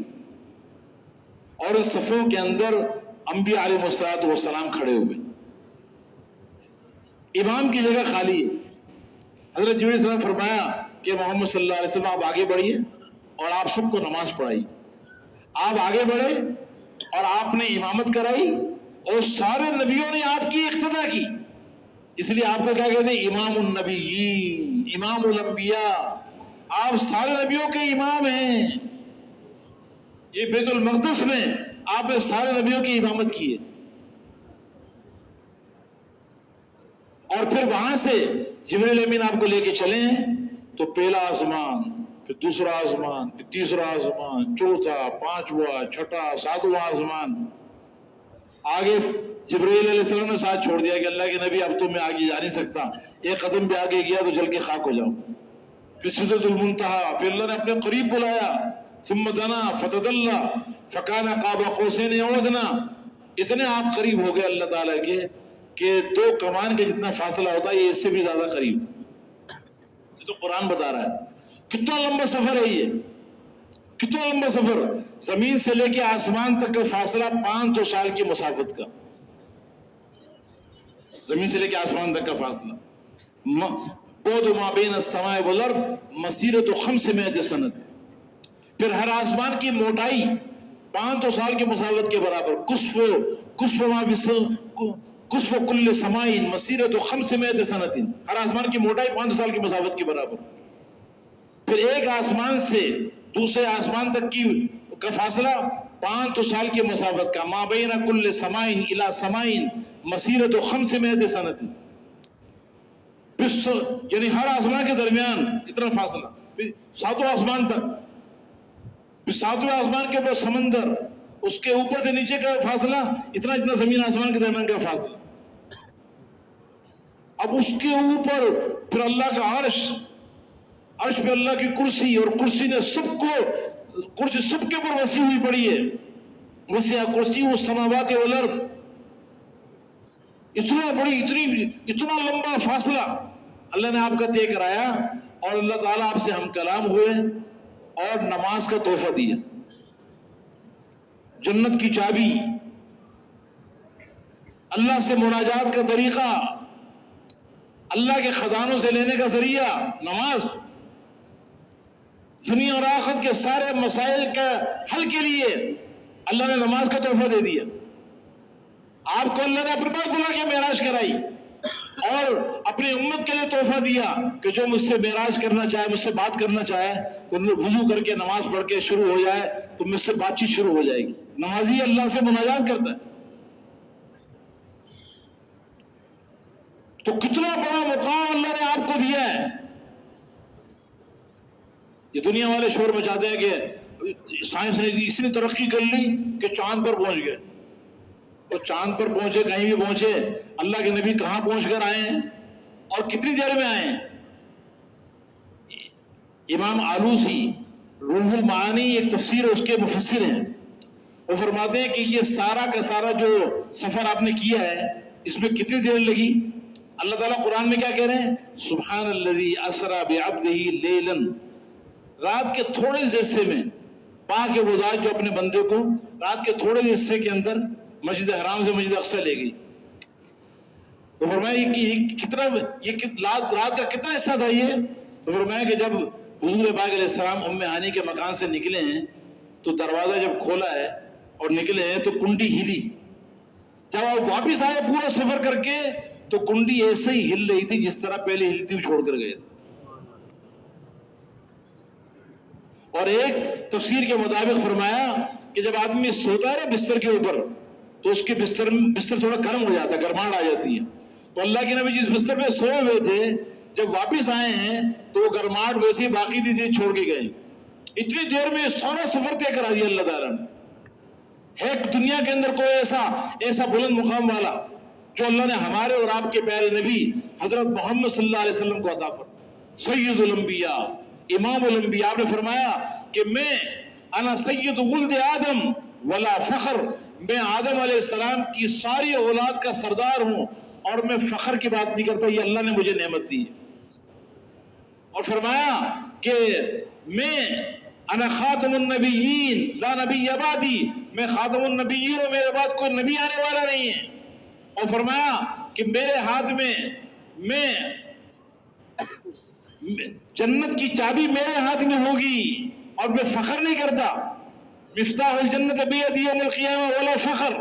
اور اس صفوں کے اندر انبیاء علیہ السلام کھڑے ہوئے، امام کی جگہ خالی ہے۔ حضرت جبریل علیہ السلام فرمایا کہ محمد صلی اللہ علیہ وسلم آپ آگے بڑھیے اور آپ سب کو نماز پڑھائی۔ آپ آگے بڑھے اور آپ نے امامت کرائی، اور سارے نبیوں نے آپ کی اقتدا کی، اس لیے آپ کو کیا کہتے ہیں؟ امام النبیین، امام الانبیاء، آپ سارے نبیوں کے امام ہیں. یہ بیت المقدس میں آپ نے سارے نبیوں کی امامت کی ہے. اور پھر وہاں سے جبریل امین آپ کو لے کے چلے ہیں تو پہلا آسمان، پھر دوسرا آسمان، پھر تیسرا آسمان، چوتھا، پانچواں، چھٹا، ساتواں آسمان. آگے جبرائیل علیہ السلام نے ساتھ چھوڑ دیا کہ اللہ کے نبی اب تو میں آگے جا نہیں سکتا، ایک قدم بھی آگے گیا تو جل کے خاک ہو جاؤں. پھر سدرۃ المنتہا، پھر اللہ نے اپنے قریب بلایا، ثم دنا فتدلی فکان قاب قوسین او ادنی. اتنے آپ قریب ہو گئے اللہ تعالیٰ کے کہ 2 کمان کے جتنا فاصلہ ہوتا ہے یہ اس سے بھی زیادہ قریب. یہ تو قرآن بتا رہا ہے. کتنا لمبا سفر ہے یہ، کتنا لمبا سفر. زمین سے لے کے آسمان تک کا فاصلہ 500 سال کی مسافت کا. زمین سے لے کے آسمان تک کا فاصلہ. بعد ما بین السماء والارض مسیرۃ 500 سنۃ. پھر ہر آسمان کی موٹائی 500 سال کی مسافت کے برابر. کسف کل سماء مسیرۃ 500 سنۃ. ہر آسمان کی موٹائی 500 سال کی مسافت کے برابر. پھر ایک آسمان سے دوسرے آسمان تک کی کا فاصلہ 500 سال کی مسافت کا. ما بین کل سماء الی سماء مسیرۃ 500 سنۃ. یعنی ہر آسمان کے درمیان اتنا فاصلہ. پھر 7واں آسمان تک، پھر 7ویں آسمان کے بعد سمندر، اس کے اوپر سے نیچے کا فاصلہ اتنا جتنا زمین آسمان کے درمیان کا فاصلہ. اب اس کے اوپر پھر اللہ کا عرش، عرش پہ اللہ کی کرسی، اور کرسی نے کرسی سب کے اوپر وسیع ہوئی پڑی ہے. وسیع کرسی السماوات والارض. اتنا بڑی، اتنا لمبا فاصلہ اللہ نے آپ کا طے کرایا. اور اللہ تعالیٰ آپ سے ہم کلام ہوئے اور نماز کا تحفہ دیا. جنت کی چابی، اللہ سے مناجات کا طریقہ، اللہ کے خزانوں سے لینے کا ذریعہ نماز. دنیا اور آخرت کے سارے مسائل کا حل کے لیے اللہ نے نماز کا تحفہ دے دیا. آپ کو اللہ نے اپنے پاس بلا کے معراج کرائی اور اپنی امت کے لیے تحفہ دیا کہ جو مجھ سے معراج کرنا چاہے، مجھ سے بات کرنا چاہے، وضو کر کے نماز پڑھ کے شروع ہو جائے تو مجھ سے بات چیت شروع ہو جائے گی. نمازی اللہ سے مناجات کرتا ہے. تو کتنا بڑا مقام اللہ نے آپ کو دیا ہے. یہ دنیا والے شور مچاتے ہیں کہ سائنس نے اس نے ترقی کر لی کہ چاند پر پہنچ گئے. تو چاند پر پہنچے، کہیں بھی پہنچے، اللہ کے نبی کہاں پہنچ کر آئے ہیں اور کتنی دیر میں آئے ہیں. امام آلوسی روح المعانی ایک تفسیر ہے، اس کے مفسر ہیں. وہ فرماتے ہیں کہ یہ سارا کا سارا جو سفر آپ نے کیا ہے اس میں کتنی دیر لگی. اللہ تعالیٰ قرآن میں کیا کہہ رہے ہیں؟ سبحان الذی اسری بعبدہ لیلا. رات کے تھوڑے سے حصے میں پاک وہ ذات جو اپنے بندے کو رات کے تھوڑے سے حصے کے اندر مسجد حرام سے مسجد اقصی لے گئی. تو فرمایا کہ رات کا کتنا حصہ تھا یہ؟ تو فرمایا کہ جب حضور پاک علیہ السلام ام ہانی کے مکان سے نکلے ہیں تو دروازہ جب کھولا ہے اور نکلے ہیں تو کنڈی ہلی. جب آپ واپس آئے پورا سفر کر کے تو کنڈی ایسے ہی ہل رہی تھی جس طرح پہلے ہلتی ہوئی چھوڑ کر گئے تھے. اور ایک تفسیر کے مطابق فرمایا کہ جب آدمی سوتا ہے نا بستر کے اوپر تو اس کے بستر تھوڑا گرم ہو جاتا ہے، گرماہٹ آ جاتی ہے. تو اللہ کے نبی جس بستر پہ سوئے ہوئے تھے جب واپس آئے ہیں تو وہ گرماہٹ ویسے ہی باقی تھی، چھوڑ کے گئے. اتنی دیر میں سارا سفر طے کرا دیا اللہ تعالیٰ نے. ہے دنیا کے اندر کوئی ایسا بلند مقام والا جو اللہ نے ہمارے اور آپ کے پیارے نبی حضرت محمد صلی اللہ علیہ وسلم کو عطا فرمایا. سید الانبیاء، امام الانبیاء. آپ نے فرمایا کہ میں انا سید ولد آدم ولا فخر. میں آدم علیہ السلام کی ساری اولاد کا سردار ہوں اور میں فخر کی بات نہیں کرتا، یہ اللہ نے مجھے نعمت دی. اور فرمایا کہ میں انا خاتم النبیین لا نبی بعدی. میں خاتم النبیین اور میرے بعد کوئی نبی آنے والا نہیں ہے. اور فرمایا کہ میرے ہاتھ میں جنت کی چابی میرے ہاتھ میں ہوگی اور میں فخر نہیں کرتا. مفتاح الجنت بیدی یوم القیامہ ولا فخر.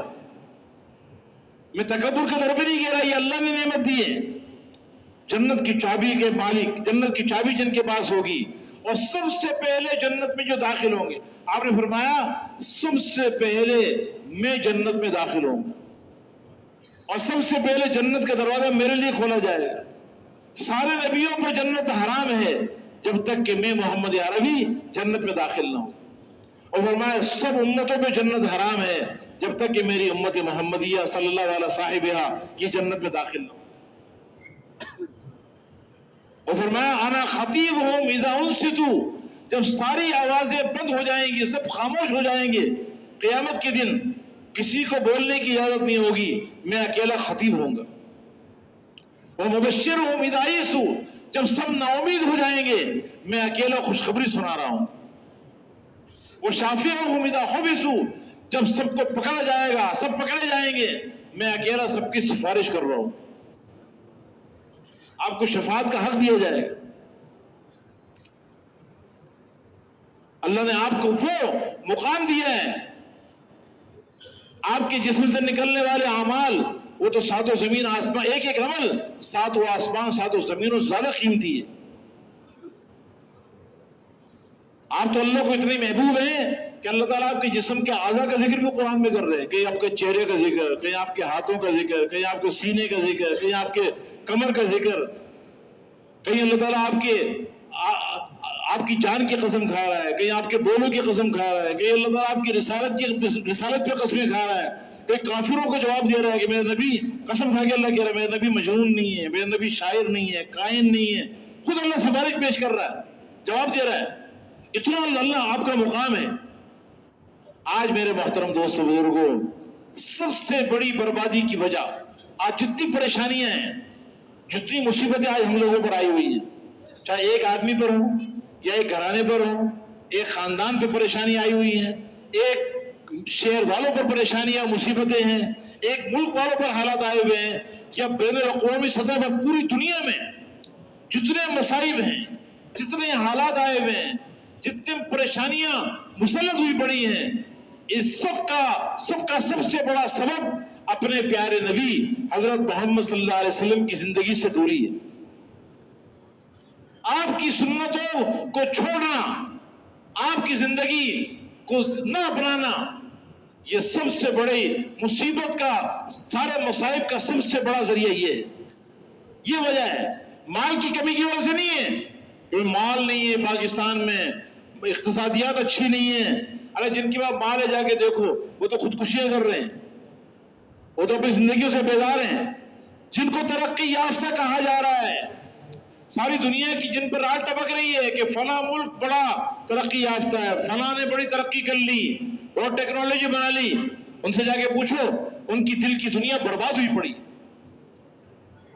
میں تکبر کا در پہ نہیں کہہ رہا، یہ اللہ نے نعمت دی ہے. جنت کی چابی کے مالک، جنت کی چابی جن کے پاس ہوگی، اور سب سے پہلے جنت میں جو داخل ہوں گے، آپ نے فرمایا سب سے پہلے میں جنت میں داخل ہوں گا، اور سب سے پہلے جنت کا دروازہ میرے لیے کھولا جائے گا۔ سارے نبیوں پر جنت حرام ہے جب تک کہ میں محمد عربی جنت میں داخل نہ ہوں، اور فرمایا سب امتوں پہ جنت حرام ہے جب تک کہ میری امت محمدیہ صلی اللہ علیہ صاحبہ یہ جنت میں داخل نہ ہو۔ اور فرمایا انا خطیبہم اذا انصتوا، جب ساری آوازیں بند ہو جائیں گی، سب خاموش ہو جائیں گے، قیامت کے دن کسی کو بولنے کی اجازت نہیں ہوگی، میں اکیلا خطیب ہوں گا۔ ومبشرہم اذا یئسوا، جب سب نا امید ہو جائیں گے میں اکیلا خوشخبری سنا رہا ہوں۔ وشافعہم اذا حبسوا، جب سب کو پکڑا جائے گا، سب پکڑے جائیں گے، میں اکیلا سب کی سفارش کر رہا ہوں۔ آپ کو شفاعت کا حق دیا جائے گا۔ اللہ نے آپ کو وہ مقام دیا ہے، آپ کے جسم سے نکلنے والے اعمال وہ تو ساتوں زمین آسمان، ایک ایک عمل ساتوں آسمان ساتوں زمینوں سے زیادہ قیمتی ہے۔ آپ تو اللہ کو اتنے محبوب ہیں کہ اللہ تعالیٰ آپ کے جسم کے اعضاء کا ذکر بھی قرآن میں کر رہے ہیں، کہیں آپ کے چہرے کا ذکر، کہیں آپ کے ہاتھوں کا ذکر، کہیں آپ کے سینے کا ذکر، کہیں آپ کے کمر کا ذکر، کہیں اللہ تعالیٰ آپ کی جان کی قسم کھا رہا ہے، کہیں آپ کے بولوں کی قسم کھا رہا ہے، کہیں اللہ تعالیٰ آپ کی رسالت پہ قسمیں کھا رہا ہے، کہیں کافروں کو جواب دے رہا ہے کہ میرے نبی قسم کھا کے اللہ کہہ رہا ہے میرے نبی مجنون نہیں ہے، میرے نبی شاعر نہیں ہے، کائن نہیں ہے، خود اللہ سفارش پیش کر رہا ہے، جواب دے رہا ہے۔ اتنا اللہ آپ کا مقام ہے۔ آج میرے محترم دوستو بزرگوں، سب سے بڑی بربادی کی وجہ، آج جتنی پریشانیاں ہیں، جتنی مصیبتیں آج ہم لوگوں پر آئی ہوئی ہیں، چاہے ایک آدمی پر ہوں یا ایک گھرانے پر ہوں، ایک خاندان پہ پریشانی آئی ہوئی ہے، ایک شہر والوں پر پریشانیاں مصیبتیں ہیں، ایک ملک والوں پر حالات آئے ہوئے ہیں کہ اب بین الاقوامی سطح پر پوری دنیا میں جتنے مصائب ہیں، جتنے حالات آئے ہوئے ہیں، جتنی پریشانیاں مسلط ہوئی پڑی ہیں، اس سب کا سب سے بڑا سبب اپنے پیارے نبی حضرت محمد صلی اللہ علیہ وسلم کی زندگی سے دوری ہے۔ آپ کی سنتوں کو چھوڑنا، آپ کی زندگی کو نہ اپنانا، یہ سب سے بڑی مصیبت کا، سارے مصائب کا سب سے بڑا ذریعہ یہ وجہ ہے۔ مال کی کمی کی وجہ سے نہیں ہے، کیونکہ مال نہیں ہے پاکستان میں، اقتصادیات اچھی نہیں ہیں۔ ارے جن کے پاس مال ہے جا کے دیکھو، وہ تو خودکشیاں کر رہے ہیں، وہ تو اپنی زندگیوں سے بیزار ہیں۔ جن کو ترقی یافتہ کہا جا رہا ہے، ساری دنیا کی جن پر راہ ٹپک رہی ہے کہ فلاں ملک بڑا ترقی یافتہ ہے، فلاں نے بڑی ترقی کر لی اور ٹیکنالوجی بنا لی، ان سے جا کے پوچھو، ان کی دل کی دنیا برباد ہوئی پڑی،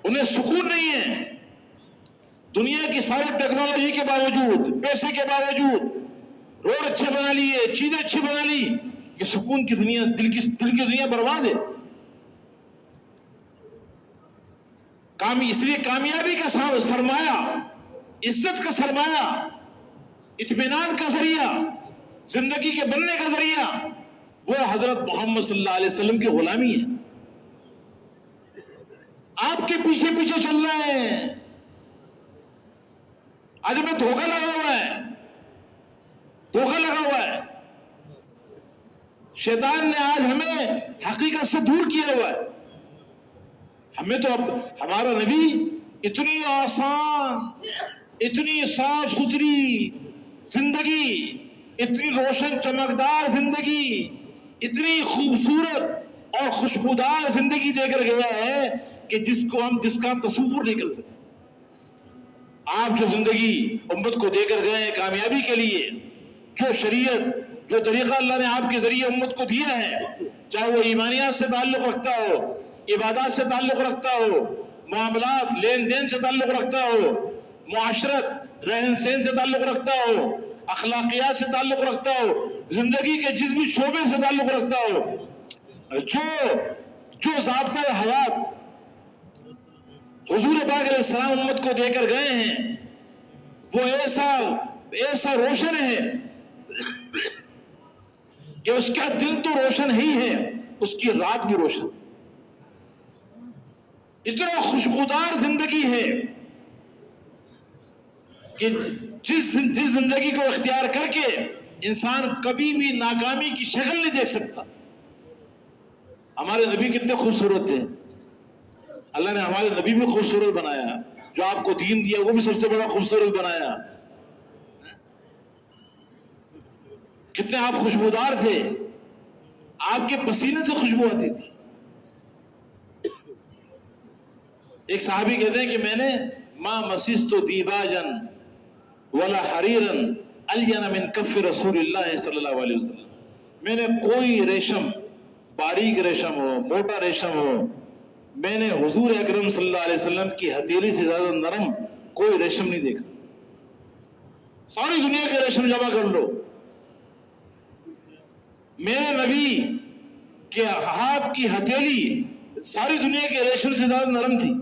انہیں سکون نہیں ہے۔ دنیا کی ساری ٹیکنالوجی کے باوجود، پیسے کے باوجود، روڈ اچھے بنا لیے، چیزیں اچھی بنا لی، کہ سکون کی دنیا، دل کی دنیا برباد ہے۔ اس لیے کامیابی کا سرمایہ، عزت کا سرمایہ، اطمینان کا ذریعہ، زندگی کے بننے کا ذریعہ وہ حضرت محمد صلی اللہ علیہ وسلم کی غلامی ہے۔ آپ کے پیچھے پیچھے چل رہے ہیں، آج ہمیں دھوکہ لگا ہوا ہے، دھوکہ لگا ہوا ہے، شیطان نے آج ہمیں حقیقت سے دور کیا ہوا ہے۔ ہمیں تو اب ہمارا نبی اتنی آسان، اتنی صاف ستھری زندگی، اتنی روشن چمکدار زندگی، اتنی خوبصورت اور خوشبودار زندگی دے کر گیا ہے کہ جس کا ہم تصور نہیں کر سکتے۔ آپ جو زندگی امت کو دے کر گئے ہیں کامیابی کے لیے، جو شریعت، جو طریقہ اللہ نے آپ کے ذریعے امت کو دیا ہے، چاہے وہ ایمانیات سے تعلق رکھتا ہو، عبادات سے تعلق رکھتا ہو، معاملات لین دین سے تعلق رکھتا ہو، معاشرت رہن سہن سے تعلق رکھتا ہو، اخلاقیات سے تعلق رکھتا ہو، زندگی کے جس بھی شعبے سے تعلق رکھتا ہو، جو ضابطۂ حیات حضور پاک علیہ السلام امت کو دے کر گئے ہیں، وہ ایسا روشن ہے کہ اس کا دل تو روشن ہی ہے، اس کی رات بھی روشن، اتنا خوشبودار زندگی ہے کہ جس زندگی کو اختیار کر کے انسان کبھی بھی ناکامی کی شکل نہیں دیکھ سکتا. ہمارے نبی کتنے خوبصورت تھے. اللہ نے ہمارے نبی بھی خوبصورت بنایا. جو آپ کو دین دیا وہ بھی سب سے بڑا خوبصورت بنایا. کتنے آپ خوشبودار تھے. آپ کے پسینے سے خوشبو آتی تھی. ایک صحابی کہتے ہیں کہ میں نے ما مسست دیباجا ولا حریرا الین من کف رسول اللہ صلی اللہ علیہ وسلم. میں نے کوئی ریشم، باریک ریشم ہو، موٹا ریشم ہو، میں نے حضور اکرم صلی اللہ علیہ وسلم کی ہتھیلی سے زیادہ نرم کوئی ریشم نہیں دیکھا. ساری دنیا کے ریشم جمع کر لو، میرے نبی کے ہاتھ کی ہتھیلی ساری دنیا کے ریشم سے زیادہ نرم تھی.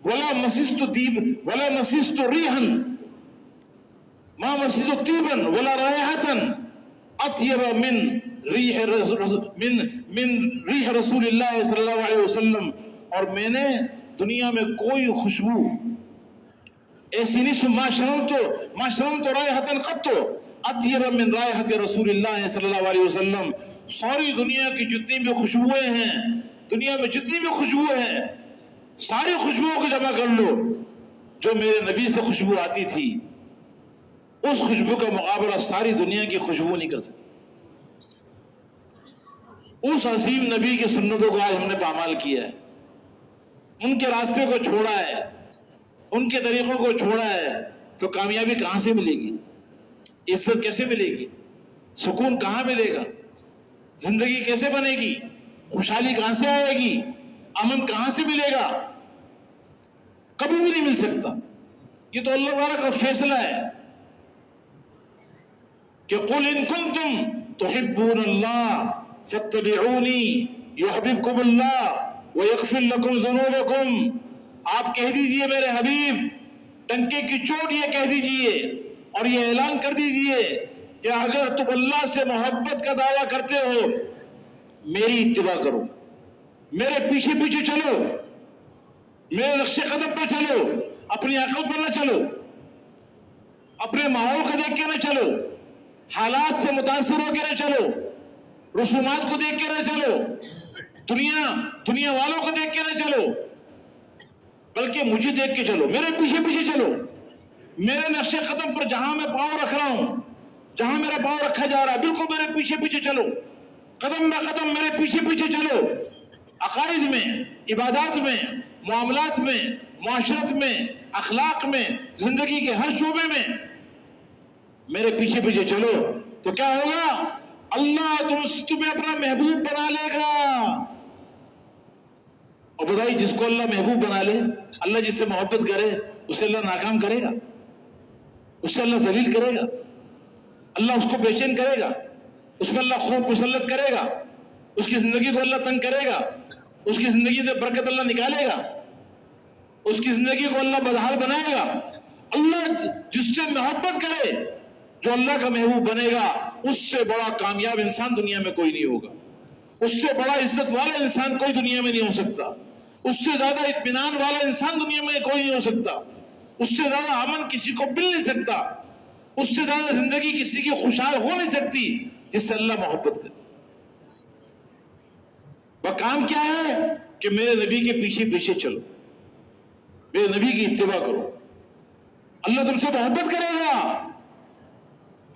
ولا مسست دیب ولا مسست ریحن ما مسست طیبا ولا رائحتا اطیب من ریح رسول اللہ صلی اللہ علیہ وسلم. اور میں نے دنیا میں کوئی خوشبو ایسی نہیں ما شرمت رائحتا قط اطیب من رائحت رسول اللہ صلی اللہ علیہ وسلم. ساری دنیا کی جتنی بھی خوشبوئیں ہیں، دنیا میں جتنی بھی خوشبوئیں ہیں، ساری خوشبوؤں کو جمع کر لو، جو میرے نبی سے خوشبو آتی تھی اس خوشبو کا مقابلہ ساری دنیا کی خوشبو نہیں کر سکتی. اس عظیم نبی کی سنتوں کو آج ہم نے پامال کیا ہے، ان کے راستے کو چھوڑا ہے، ان کے طریقوں کو چھوڑا ہے، تو کامیابی کہاں سے ملے گی؟ عزت کیسے ملے گی؟ سکون کہاں ملے گا؟ زندگی کیسے بنے گی؟ خوشحالی کہاں سے آئے گی؟ امن کہاں سے ملے گا؟ کبھی بھی نہیں مل سکتا. یہ تو اللہ تعالیٰ کا فیصلہ ہے کہ قل ان کنتم تحبون اللہ فاتبعونی یحببکم اللہ ویغفر لکم ذنوبکم. آپ کہہ دیجئے میرے حبیب، ڈنکے کی چوٹ یہ کہہ دیجئے اور یہ اعلان کر دیجئے کہ اگر تم اللہ سے محبت کا دعویٰ کرتے ہو، میری اتباع کرو، میرے پیچھے پیچھے چلو، میرے نقش قدم پہ چلو، اپنی عقل پر نہ چلو، اپنے ماحول کو دیکھ کے نہ چلو، حالات سے متاثر ہو کے نہ چلو، رسومات کو دیکھ کے نہ چلو، دنیا والوں کو دیکھ کے نہ چلو، بلکہ مجھے دیکھ کے چلو، میرے پیچھے پیچھے چلو. میرے نقش قدم پر جہاں میں پاؤں رکھ رہا ہوں، جہاں میرا پاؤں رکھا جا رہا ہے، بالکل میرے پیچھے پیچھے چلو، قدم بہ قدم میرے پیچھے پیچھے چلو. عقائد میں، عبادات میں، معاملات میں، معاشرت میں، اخلاق میں، زندگی کے ہر شعبے میں میرے پیچھے پیچھے چلو. تو کیا ہوگا؟ اللہ تمہیں اپنا محبوب بنا لے گا. اور بتائیے، جس کو اللہ محبوب بنا لے، اللہ جس سے محبت کرے، اسے اللہ ناکام کرے گا؟ اس سے اللہ ذلیل کرے گا؟ اللہ اس کو بے چین کرے گا؟ اس میں اللہ خوف مسلط کرے گا؟ اس کی زندگی کو اللہ تنگ کرے گا؟ اس کی زندگی سے برکت اللہ نکالے گا؟ اس کی زندگی کو اللہ بدحال بنائے گا؟ اللہ جس سے محبت کرے، جو اللہ کا محبوب بنے گا، اس سے بڑا کامیاب انسان دنیا میں کوئی نہیں ہوگا. اس سے بڑا عزت والا انسان کوئی دنیا میں نہیں ہو سکتا. اس سے زیادہ اطمینان والا انسان دنیا میں کوئی نہیں ہو سکتا. اس سے زیادہ امن کسی کو مل نہیں سکتا. اس سے زیادہ زندگی کسی کی خوشحال ہو نہیں سکتی جس سے اللہ محبت کرے. وہ کام کیا ہے کہ میرے نبی کے پیچھے پیچھے چلو، میرے نبی کی اتباع کرو. اللہ تم سے محبت کرے گا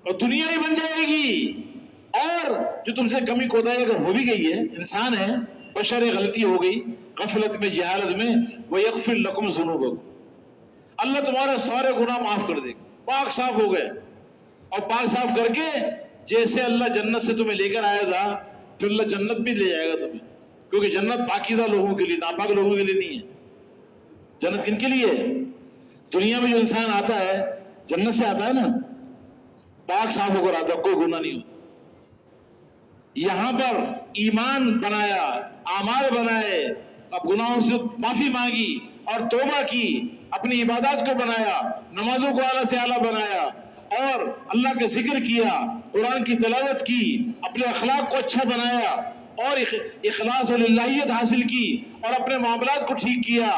اور دنیا ہی بن جائے گی. اور جو تم سے کمی کوتاہی اگر ہو بھی گئی ہے، انسان ہے، بشر غلطی ہو گئی، غفلت میں، جہالت میں، وَيَغْفِرْ لَكُمْ ذُنُوبَكُمْ، اللہ تمہارے سارے گناہ معاف کر دے گا. پاک صاف ہو گئے، اور پاک صاف کر کے جیسے اللہ جنت سے تمہیں لے کر آیا تھا، پھر اللہ جنت بھی لے جائے گا تمہیں. کیونکہ جنت پاکیزہ لوگوں کے لیے، ناپاک لوگوں کے لیے نہیں ہے. جنت کن کے لیے ہے؟ دنیا میں جو انسان آتا ہے جنت سے آتا ہے نا، پاک صاف ہو کر آتا ہے، کوئی گناہ نہیں ہوتا. یہاں پر ایمان بنایا، اعمال بنائے، اب گناہوں سے معافی مانگی اور توبہ کی، اپنی عبادات کو بنایا، نمازوں کو اعلیٰ سے اعلیٰ بنایا، اور اللہ کا ذکر کیا، قرآن کی تلاوت کی، اپنے اخلاق کو اچھا بنایا، اور اخلاص و للہیت حاصل کی، اور اپنے معاملات کو ٹھیک کیا،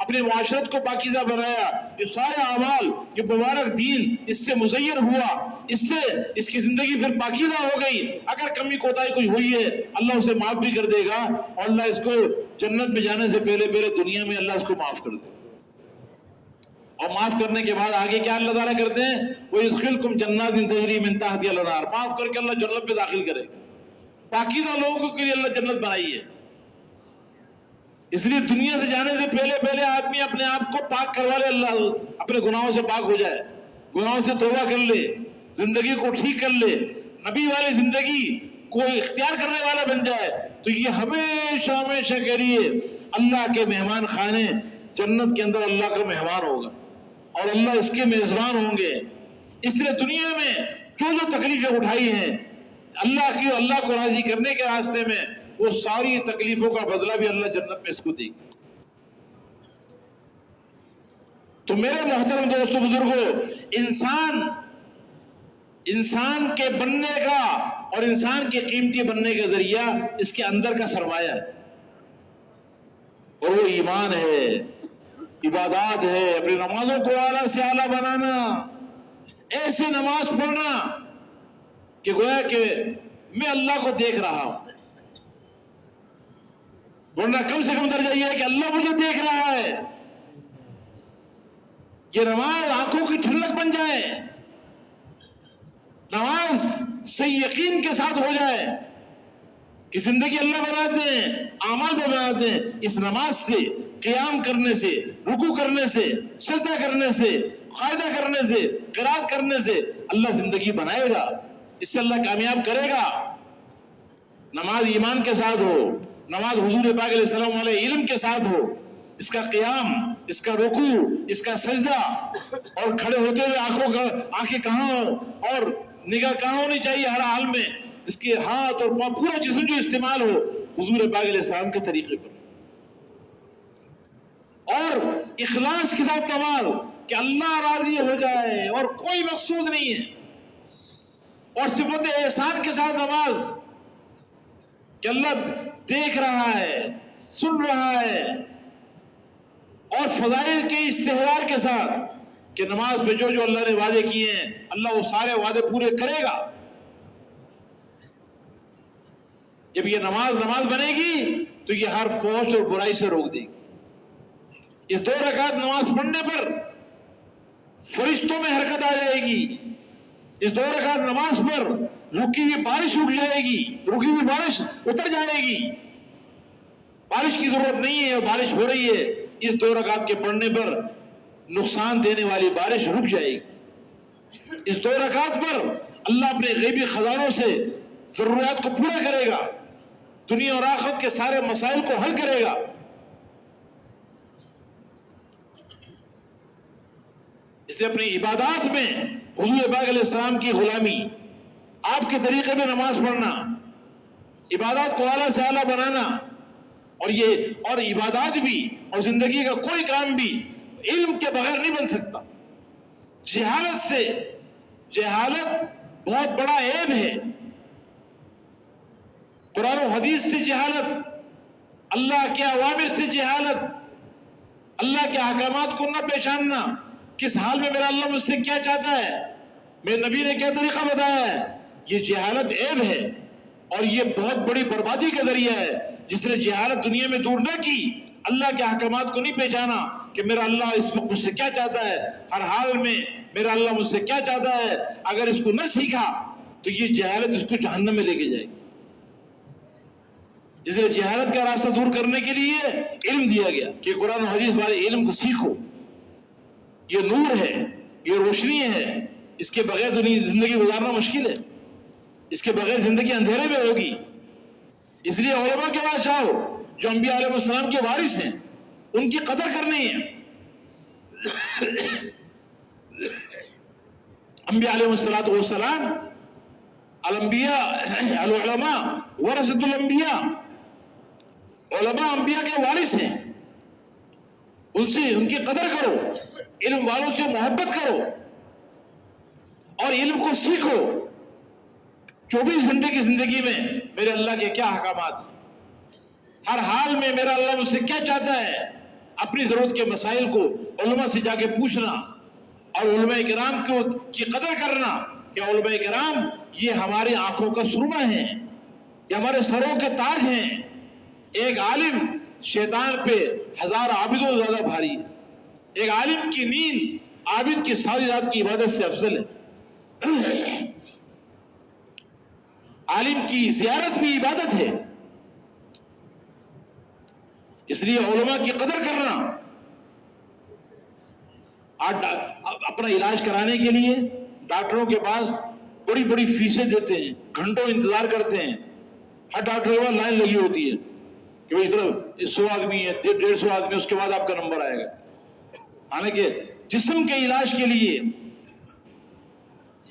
اپنے معاشرت کو پاکیزہ بنایا. یہ سارے اعمال، یہ مبارک دین اس سے مزین ہوا، اس سے اس کی زندگی پھر پاکیزہ ہو گئی. اگر کمی کوتاہی کوئی ہوئی ہے اللہ اسے معاف بھی کر دے گا، اور اللہ اس کو جنت میں جانے سے پہلے دنیا میں اللہ اس کو معاف کر دے. اور معاف کرنے کے بعد آگے کیا اللہ تعالیٰ کرتے ہیں؟ وَيُدْخِلْكُمْ جَنَّاتٍ تَجْرِي مِن تَحْتِهَا الْأَنْهَارُ. معاف کر کے اللہ جنت میں داخل کرے. پاکیزہ لوگوں کے لیے اللہ جنت بنائی ہے. اس لیے دنیا سے جانے سے پہلے آدمی اپنے آپ کو پاک کروا لے، اللہ اپنے گناہوں سے پاک ہو جائے، گناہوں سے توبہ کر لے، زندگی کو ٹھیک کر لے، نبی والی زندگی کو اختیار کرنے والا بن جائے. تو یہ ہمیشہ ہمیشہ کے لیے اللہ کے مہمان خانے جنت کے اندر اللہ کا مہمان ہوگا اور اللہ اس کے میزبان ہوں گے. اس لیے دنیا میں جو تکلیفیں اٹھائی ہیں اللہ کو راضی کرنے کے راستے میں، وہ ساری تکلیفوں کا بدلہ بھی اللہ جنت میں اس کو دے گا. تو میرے محترم دوستو بزرگوں، انسان کے بننے کا اور انسان کے قیمتی بننے کا ذریعہ اس کے اندر کا سرمایہ ہے، اور وہ ایمان ہے، عبادات ہے. اپنی نمازوں کو اعلیٰ سے اعلیٰ بنانا، ایسے نماز پڑھنا کہ گویا کہ میں اللہ کو دیکھ رہا ہوں، ورنہ کم سے کم درجہ یہ ہے کہ اللہ مجھے دیکھ رہا ہے. یہ نماز آنکھوں کی ٹھنڈک بن جائے، نماز سے یقین کے ساتھ ہو جائے کہ زندگی اللہ بناتے ہیں، اعمال میں بناتے ہیں. اس نماز سے، قیام کرنے سے، رکوع کرنے سے، سجدہ کرنے سے، قاعدہ کرنے سے، قرات کرنے سے اللہ زندگی بنائے گا، اس سے اللہ کامیاب کرے گا. نماز ایمان کے ساتھ ہو، نماز حضور پاک علیہ السلام علیہ علم کے ساتھ ہو، اس کا قیام، اس کا رکوع، اس کا سجدہ، اور کھڑے ہوتے ہوئے آنکھیں کہاں ہو اور نگاہ کہاں ہونی چاہیے ہر حال میں، اس کے ہاتھ اور پورا جسم جو استعمال ہو حضور پاک علیہ السلام کے طریقے پر، اور اخلاص کے ساتھ نماز کہ اللہ راضی ہو جائے اور کوئی مقصود نہیں ہے، اور صفت احسان کے ساتھ نماز کہ اللہ دیکھ رہا ہے، سن رہا ہے، اور فضائل کے استحرار کے ساتھ کہ نماز میں جو اللہ نے وعدے کیے ہیں اللہ وہ سارے وعدے پورے کرے گا. جب یہ نماز بنے گی تو یہ ہر فحش اور برائی سے روک دے گی. اس 2 رکعت نماز پڑھنے پر فرشتوں میں حرکت آ جائے گی. اس 2 رکعت نماز پر رکی ہوئی بارش رک جائے گی، رکی ہوئی بارش اتر جائے گی. بارش کی ضرورت نہیں ہے، بارش ہو رہی ہے. اس 2 رکعت کے پڑھنے پر نقصان دینے والی بارش رک جائے گی. اس 2 رکعت پر اللہ اپنے غیبی خزانوں سے ضروریات کو پورا کرے گا، دنیا اور آخرت کے سارے مسائل کو حل کرے گا. اس لیے اپنی عبادات میں حضور پاک علیہ السلام کی غلامی، آپ کے طریقے میں نماز پڑھنا، عبادات کو اعلیٰ سے اعلیٰ بنانا، اور عبادات بھی اور زندگی کا کوئی کام بھی علم کے بغیر نہیں بن سکتا. جہالت بہت بڑا عیب ہے. قرآن و حدیث سے جہالت، اللہ کے اوامر سے جہالت، اللہ کے احکامات کو نہ پہچاننا، کس حال میں میرا اللہ مجھ سے کیا چاہتا ہے، میرے نبی نے کیا طریقہ بتایا ہے، یہ جہالت عیب ہے، اور یہ بہت بڑی بربادی کا ذریعہ ہے. جس نے جہالت دنیا میں دور نہ کی، اللہ کے احکامات کو نہیں پہچانا کہ میرا اللہ اس وقت مجھ سے کیا چاہتا ہے، ہر حال میں میرا اللہ مجھ سے کیا چاہتا ہے، اگر اس کو نہ سیکھا تو یہ جہالت اس کو جہنم میں لے کے جائے گی. اس لیے جہالت کا راستہ دور کرنے کے لیے علم دیا گیا کہ قرآن و حدیث والے علم کو سیکھو. یہ نور ہے، یہ روشنی ہے، اس کے بغیر تو زندگی گزارنا مشکل ہے، اس کے بغیر زندگی اندھیرے میں ہوگی. اس لیے علماء کے پاس جاؤ جو انبیاء علیہ السلام کے وارث ہیں، ان کی قدر کرنی ہے. انبیاء علیہ السلام العلماء ورثۃ الانبیاء، علماء انبیاء کے وارث ہیں. ان کی قدر کرو، علم والوں سے محبت کرو اور علم کو سیکھو. 24 گھنٹے کی زندگی میں میرے اللہ کے کیا احکامات ہیں، ہر حال میں میرا اللہ مجھ سے کیا چاہتا ہے، اپنی ضرورت کے مسائل کو علماء سے جا کے پوچھنا اور علماء کرام کی قدر کرنا کہ علماء کرام یہ ہماری آنکھوں کا سرما ہیں، یہ ہمارے سروں کے تاج ہیں۔ ایک عالم شیطان پہ 1000 عابدوں زیادہ بھاری ہے۔ ایک عالم کی نیند عابد کی ساری رات کی عبادت سے افضل ہے۔ عالم کی زیارت بھی عبادت ہے، اس لیے علماء کی قدر کرنا۔ آج اپنا علاج کرانے کے لیے ڈاکٹروں کے پاس بڑی بڑی فیسیں دیتے ہیں، گھنٹوں انتظار کرتے ہیں، ہر ڈاکٹر کے پاس لائن لگی ہوتی ہے کہ بھائی ادھر 100 آدمی ہے، 150 آدمی، اس کے بعد آپ کا نمبر آئے گا۔ حالانکہ جسم کے علاج کے لیے،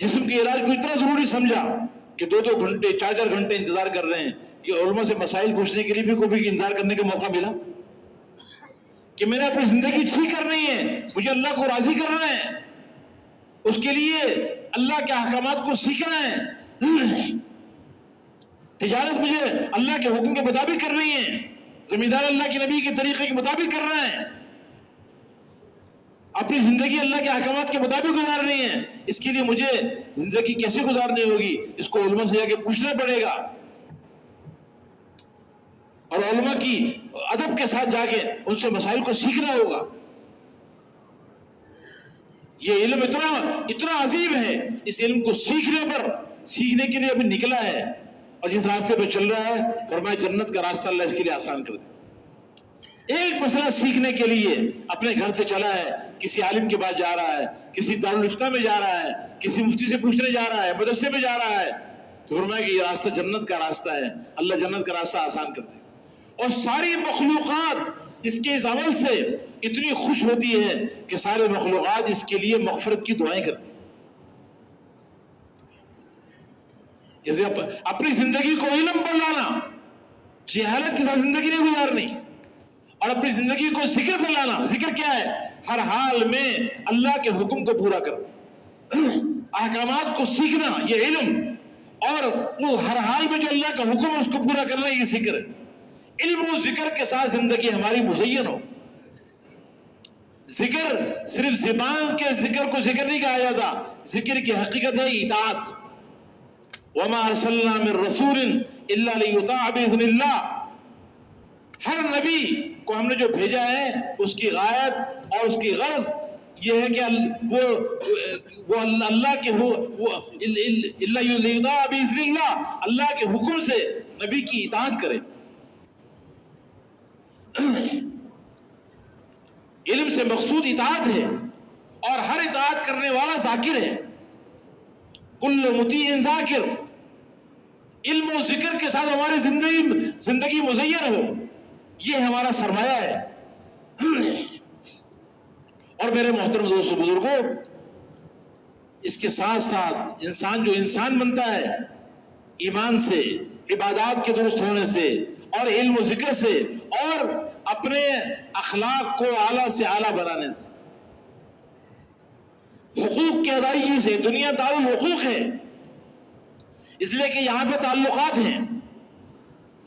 جسم کے علاج کو اتنا ضروری سمجھا کہ 2 گھنٹے 4 گھنٹے انتظار کر رہے ہیں۔ کہ علماء سے مسائل پوچھنے کے لیے بھی کوئی انتظار کرنے کا موقع ملا کہ میں نے اپنی زندگی ٹھیک کرنی ہے، مجھے اللہ کو راضی کرنا ہے، اس کے لیے اللہ کے احکامات کو سیکھنا ہے، تجارت مجھے اللہ کے حکم کے مطابق کرنی ہے، زمیندار اللہ کے نبی کے طریقے کے مطابق کرنا ہے، اپنی زندگی اللہ کے احکامات کے مطابق گزارنی ہے۔ اس کے لیے مجھے زندگی کیسے گزارنی ہوگی، اس کو علماء سے جا کے پوچھنا پڑے گا، اور علماء کی ادب کے ساتھ جا کے ان سے مسائل کو سیکھنا ہوگا۔ یہ علم اتنا عظیم ہے، اس علم کو سیکھنے کے لیے ابھی نکلا ہے، اور جس راستے پہ چل رہا ہے فرمایا جنت کا راستہ اللہ اس کے لیے آسان کر دے۔ ایک مسئلہ سیکھنے کے لیے اپنے گھر سے چلا ہے، کسی عالم کے پاس جا رہا ہے، کسی دارالفتہ میں جا رہا ہے، کسی مفتی سے پوچھنے جا رہا ہے، مدرسے میں جا رہا ہے، تو فرمایا کہ یہ راستہ جنت کا راستہ ہے، اللہ جنت کا راستہ آسان کر دے۔ اور ساری مخلوقات اس کے اس عمل سے اتنی خوش ہوتی ہے کہ سارے مخلوقات اس کے لیے مغفرت کی دعائیں کرتی ہیں۔ جیسے اپنی زندگی کو علم پر لانا، جہالت کے ساتھ زندگی نہیں گزارنی، اور اپنی زندگی کو ذکر پر لانا۔ ذکر کیا ہے؟ ہر حال میں اللہ کے حکم کو پورا کرنا، احکامات کو سیکھنا، یہ علم، اور وہ ہر حال میں جو اللہ کا حکم ہے اس کو پورا کرنا، یہ ذکر ہے۔ علم و ذکر کے ساتھ زندگی ہماری مزین ہو۔ ذکر صرف زبان کے ذکر کو ذکر نہیں کہا جاتا، ذکر کی حقیقت ہے اطاعت۔ وما ارسلنا من رسول الا ليطاع باذن اللہ۔ ہر نبی کو ہم نے جو بھیجا ہے اس کی غایت اور اس کی غرض یہ ہے کہ وہ اللہ کے الا ليطاع باذن اللہ، اللہ کے حکم سے نبی کی اطاعت کرے۔ علم سے مقصود اطاعت ہے، اور ہر اطاعت کرنے والا ذاکر ہے۔ کل مطیع ذاکر۔ علم و ذکر کے ساتھ ہماری زندگی مزین ہو، یہ ہمارا سرمایہ ہے۔ اور میرے محترم دوستو بزرگوں، اس کے ساتھ ساتھ انسان جو انسان بنتا ہے ایمان سے، عبادات کے درست ہونے سے، اور علم و ذکر سے، اور اپنے اخلاق کو اعلیٰ سے اعلیٰ بنانے سے، حقوق کی ادائیگی سے۔ دنیا دار الحقوق ہے، اس لیے کہ یہاں پہ تعلقات ہیں،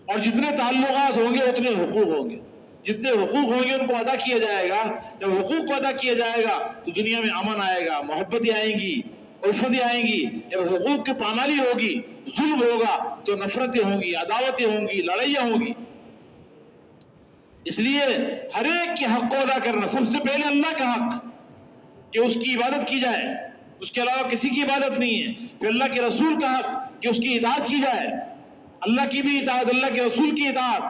اور جتنے تعلقات ہوں گے اتنے حقوق ہوں گے، جتنے حقوق ہوں گے ان کو ادا کیا جائے گا۔ جب حقوق کو ادا کیا جائے گا تو دنیا میں امن آئے گا، محبتیں آئیں گی، الفتیں آئیں گی۔ جب حقوق کی پامالی ہوگی، ظلم ہوگا، تو نفرتیں ہوں گی، عداوتیں ہوں گی، لڑائیاں ہوں گی۔ اس لیے ہر ایک کے حق کو ادا کرنا، سب سے پہلے اللہ کا حق کہ اس کی عبادت کی جائے، اس کے علاوہ کسی کی عبادت نہیں ہے۔ پھر اللہ کے رسول کا حق کہ اس کی اطاعت کی جائے، اللہ کی بھی اطاعت، اللہ کے رسول کی اطاعت۔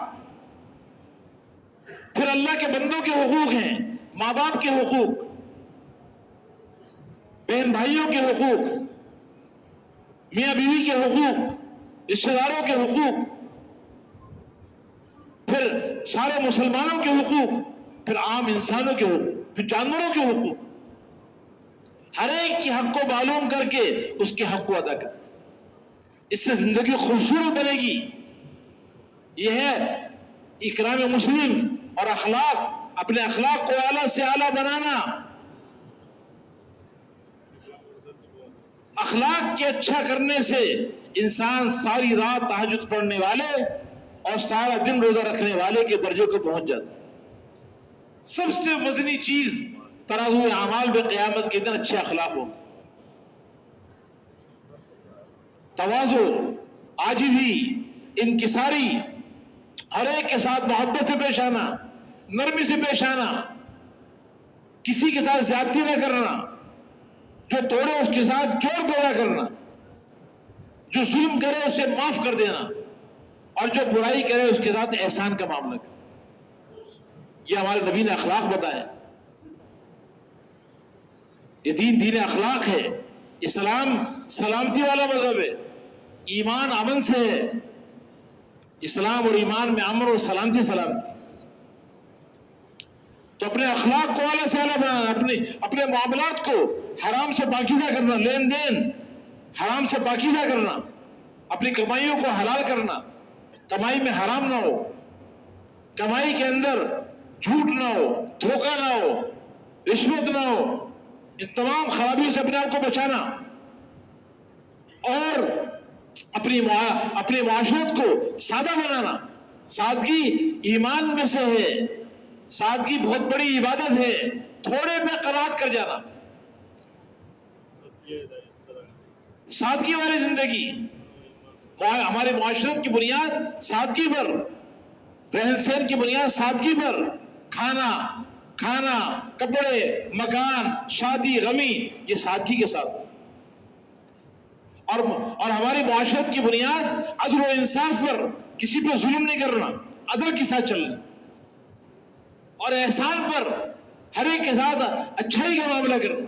پھر اللہ کے بندوں کے حقوق ہیں، ماں باپ کے حقوق، بہن بھائیوں کے حقوق، میاں بیوی کے حقوق، رشتہ داروں کے حقوق، پھر سارے مسلمانوں کے حقوق، پھر عام انسانوں کے حقوق، پھر جانوروں کے حقوق۔ ہر ایک کے حق کو معلوم کر کے اس کے حق کو ادا کر، اس سے زندگی خوبصورت بنے گی۔ یہ ہے اکرام مسلم اور اخلاق، اپنے اخلاق کو اعلیٰ سے اعلیٰ بنانا۔ اخلاق کے اچھا کرنے سے انسان ساری رات تہجد پڑھنے والے اور سارا دن روزہ رکھنے والے کے درجے کو پہنچ جاتا ہے۔ سب سے وزنی چیز ترازو اعمال میں قیامت کے دن اچھے اخلاق ہوں. تواضع، عاجزی، انکساری، ہر ایک کے ساتھ محبت سے پیش آنا، نرمی سے پیش آنا، کسی کے ساتھ زیادتی نہ کرنا، جو توڑے اس کے ساتھ جوڑ پیدا کرنا، جو ظلم کرے اسے معاف کر دینا، اور جو برائی کرے اس کے ساتھ احسان کا معاملہ کرنا. یہ ہمارے نبی نے اخلاق بتائے. یہ دین اخلاق ہے. اسلام سلامتی والا مذہب ہے. ایمان امن سے ہے. اسلام اور ایمان میں امن اور سلامتی. تو اپنے اخلاق کو اعلیٰ سے اعلیٰ بنانا، اپنے معاملات کو حرام سے پاکیزہ کرنا، لین دین حرام سے پاکیزہ کرنا، اپنی کمائیوں کو حلال کرنا، کمائی میں حرام نہ ہو، کمائی کے اندر جھوٹ نہ ہو، دھوکہ نہ ہو، رشوت نہ ہو. ان تمام خرابیوں سے اپنے آپ کو بچانا، اور اپنی معاشرت کو سادہ بنانا. سادگی ایمان میں سے ہے. سادگی بہت بڑی عبادت ہے. تھوڑے میں قناعت کر جانا، سادگی والی زندگی. ہمارے معاشرت کی بنیاد سادگی پر، رہن سہن کی بنیاد سادگی پر. کھانا، کپڑے، مکان، شادی، غمی، یہ سادگی کے ساتھ. اور ہماری معاشرت کی بنیاد عدل و انصاف پر، کسی پہ ظلم نہیں کرنا، عدل کے ساتھ چلنا، اور احسان پر، ہر ایک کے ساتھ اچھائی کا معاملہ کرنا.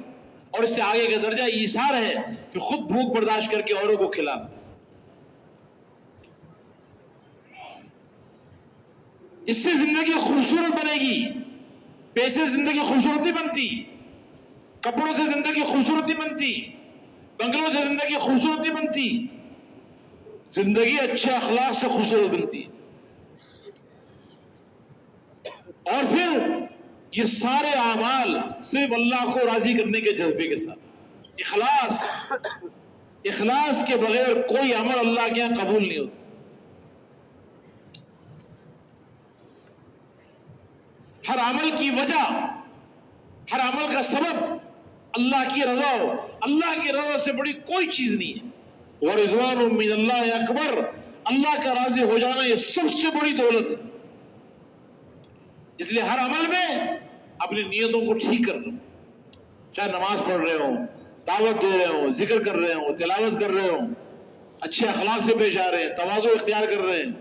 اور اس سے آگے کا درجہ ایثار ہے کہ خود بھوک برداشت کر کے اوروں کو کھلانا. اس سے زندگی خوبصورت بنے گی. پیسے سے زندگی خوبصورت نہیں بنتی، کپڑوں سے زندگی خوبصورت نہیں بنتی، بنگلوں سے زندگی خوبصورت نہیں بنتی. زندگی اچھے اخلاق سے خوبصورت بنتی. اور پھر یہ سارے اعمال صرف اللہ کو راضی کرنے کے جذبے کے ساتھ. اخلاص کے بغیر کوئی عمل اللہ کے یہاں قبول نہیں ہوتا. ہر عمل کی وجہ، ہر عمل کا سبب اللہ کی رضا ہو. اللہ کی رضا سے بڑی کوئی چیز نہیں ہے. وَرِضْوَانٌ مِّنَ اللَّهِ اکبر. اللہ کا راضی ہو جانا یہ سب سے بڑی دولت ہے. اس لیے ہر عمل میں اپنی نیتوں کو ٹھیک کرنا. چاہے نماز پڑھ رہے ہوں، دعوت دے رہے ہوں، ذکر کر رہے ہوں، تلاوت کر رہے ہوں، اچھے اخلاق سے پیش آ رہے ہیں، تواضع اختیار کر رہے ہیں،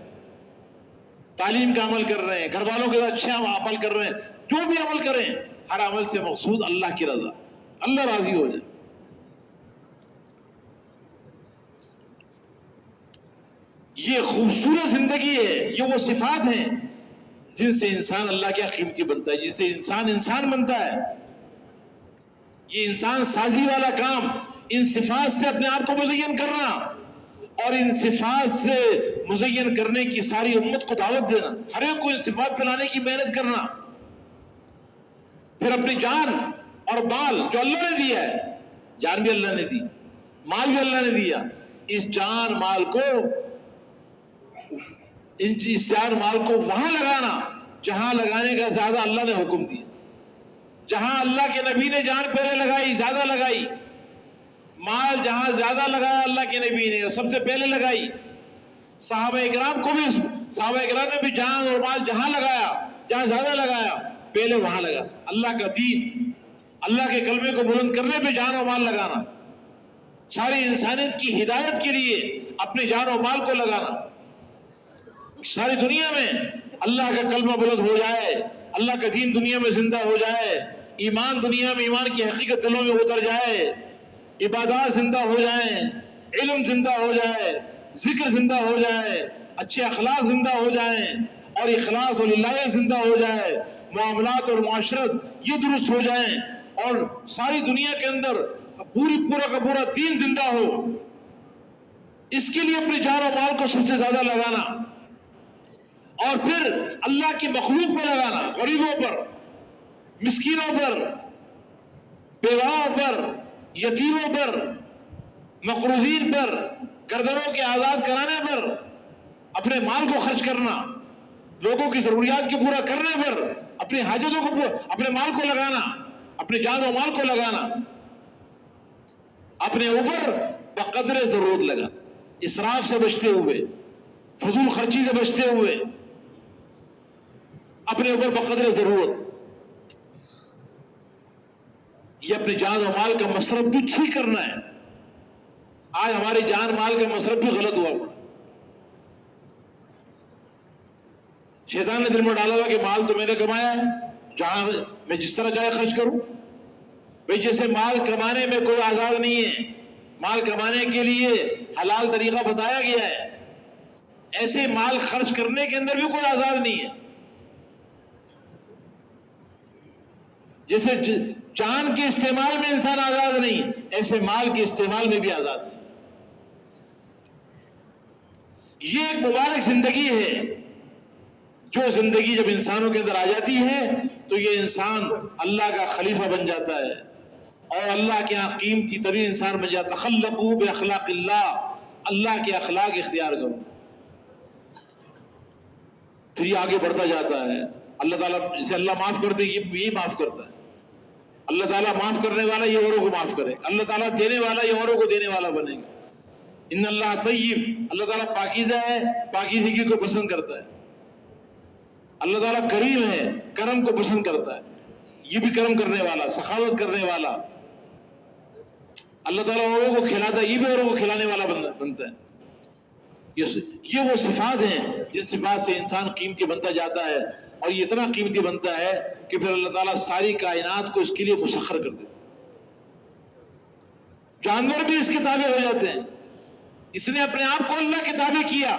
تعلیم کا عمل کر رہے ہیں، گھر والوں کے ساتھ اچھے عمل کر رہے ہیں. جو بھی عمل کریں، ہر عمل سے مقصود اللہ کی رضا، اللہ راضی ہو جائے. یہ خوبصورت زندگی ہے. یہ وہ صفات ہیں جن سے انسان اللہ کے قیمتی بنتا ہے، جس سے انسان بنتا ہے. یہ انسان سازی والا کام، ان صفات سے اپنے آپ کو مزین کرنا، اور ان صفات سے مزین کرنے کی ساری امت کو دعوت دینا، ہر ایک کو ان صفات پہ لانے کی محنت کرنا. پھر اپنی جان اور مال جو اللہ نے دیا ہے، جان بھی اللہ نے دی، مال بھی اللہ نے دیا، اس جان مال کو وہاں لگانا جہاں لگانے کا زیادہ اللہ نے حکم دیا. جہاں اللہ کے نبی نے جان پہلے لگائی، زیادہ لگائی، مال جہاں زیادہ لگایا اللہ کے نبی نے سب سے پہلے لگائی. صحابہ اکرام نے بھی جان اور مال جہاں لگایا، جہاں زیادہ لگایا، پہلے وہاں لگا. اللہ کا دین، اللہ کے کلمے کو بلند کرنے پہ جان و مال لگانا، ساری انسانیت کی ہدایت کے لیے اپنے جان و مال کو لگانا. ساری دنیا میں اللہ کا کلمہ بلند ہو جائے، اللہ کا دین دنیا میں زندہ ہو جائے، ایمان دنیا میں، ایمان کی حقیقت دلوں میں اتر جائے، عبادات زندہ ہو جائیں، علم زندہ ہو جائے، ذکر زندہ ہو جائے، اچھے اخلاق زندہ ہو جائیں، اور اخلاص اور اللہ زندہ ہو جائے، معاملات اور معاشرت یہ درست ہو جائیں، اور ساری دنیا کے اندر پورا کا پورا دین زندہ ہو. اس کے لیے اپنے جان و مال کو سب سے زیادہ لگانا، اور پھر اللہ کی مخلوق پہ لگانا، غریبوں پر، مسکینوں پر، بیواؤں پر، یتیموں پر، مقروضین پر، گردنوں کے آزاد کرانے پر، اپنے مال کو خرچ کرنا، لوگوں کی ضروریات کو پورا کرنے پر. اپنی حاجتوں کو، اپنے مال کو لگانا، اپنے جان و مال کو لگانا، اپنے اوپر بقدر ضرورت لگانا، اسراف سے بچتے ہوئے، فضول خرچی سے بچتے ہوئے، اپنے اوپر بقدر ضرورت. یہ اپنے جان و مال کا مصرف بھی ٹھیک کرنا ہے. آج ہماری جان مال کا مصرف بھی غلط ہوا پڑا. شیطان نے دل میں ڈالا ہوا کہ مال تو میں نے کمایا ہے، جہاں میں جس طرح چاہے خرچ کروں. بھئی جیسے مال کمانے میں کوئی آزاد نہیں ہے، مال کمانے کے لیے حلال طریقہ بتایا گیا ہے، ایسے مال خرچ کرنے کے اندر بھی کوئی آزاد نہیں ہے. جیسے جان کے استعمال میں انسان آزاد نہیں، ایسے مال کے استعمال میں بھی آزاد نہیں. یہ ایک مبارک زندگی ہے، جو زندگی جب انسانوں کے اندر آ جاتی ہے تو یہ انسان اللہ کا خلیفہ بن جاتا ہے اور اللہ کے یہاں قیمتی ترین انسان بن جاتا ہے. تخلقوا باخلاق اللہ، اللہ کے اخلاق اختیار کرو. پھر یہ آگے بڑھتا جاتا ہے. اللہ تعالیٰ جسے اللہ معاف کرتے یہ معاف کرتا ہے. اللہ تعالیٰ معاف کرنے والا یہ اوروں کو معاف کرے. اللہ تعالیٰ دینے والا یہ اوروں کو دینے والا بنے گا. ان اللہ طیب، اللہ تعالیٰ پاکیزہ ہے، پاکیزگی کو پسند کرتا ہے. اللہ تعالیٰ کریم ہے، کرم کو پسند کرتا ہے. یہ بھی کرم کرنے والا، سخاوت کرنے والا. اللہ تعالیٰ اوروں کو کھلاتا ہے، یہ بھی اوروں کو کھلانے والا بنتا ہے. یہ وہ صفات ہیں جن صفات سے انسان قیمتی بنتا جاتا ہے، اور یہ اتنا قیمتی بنتا ہے کہ پھر اللہ تعالیٰ ساری کائنات کو اس کے لیے مسخر کر دیتا ہے. جانور بھی اس کے تابع ہو جاتے ہیں. اس نے اپنے آپ کو اللہ کے تابع کیا،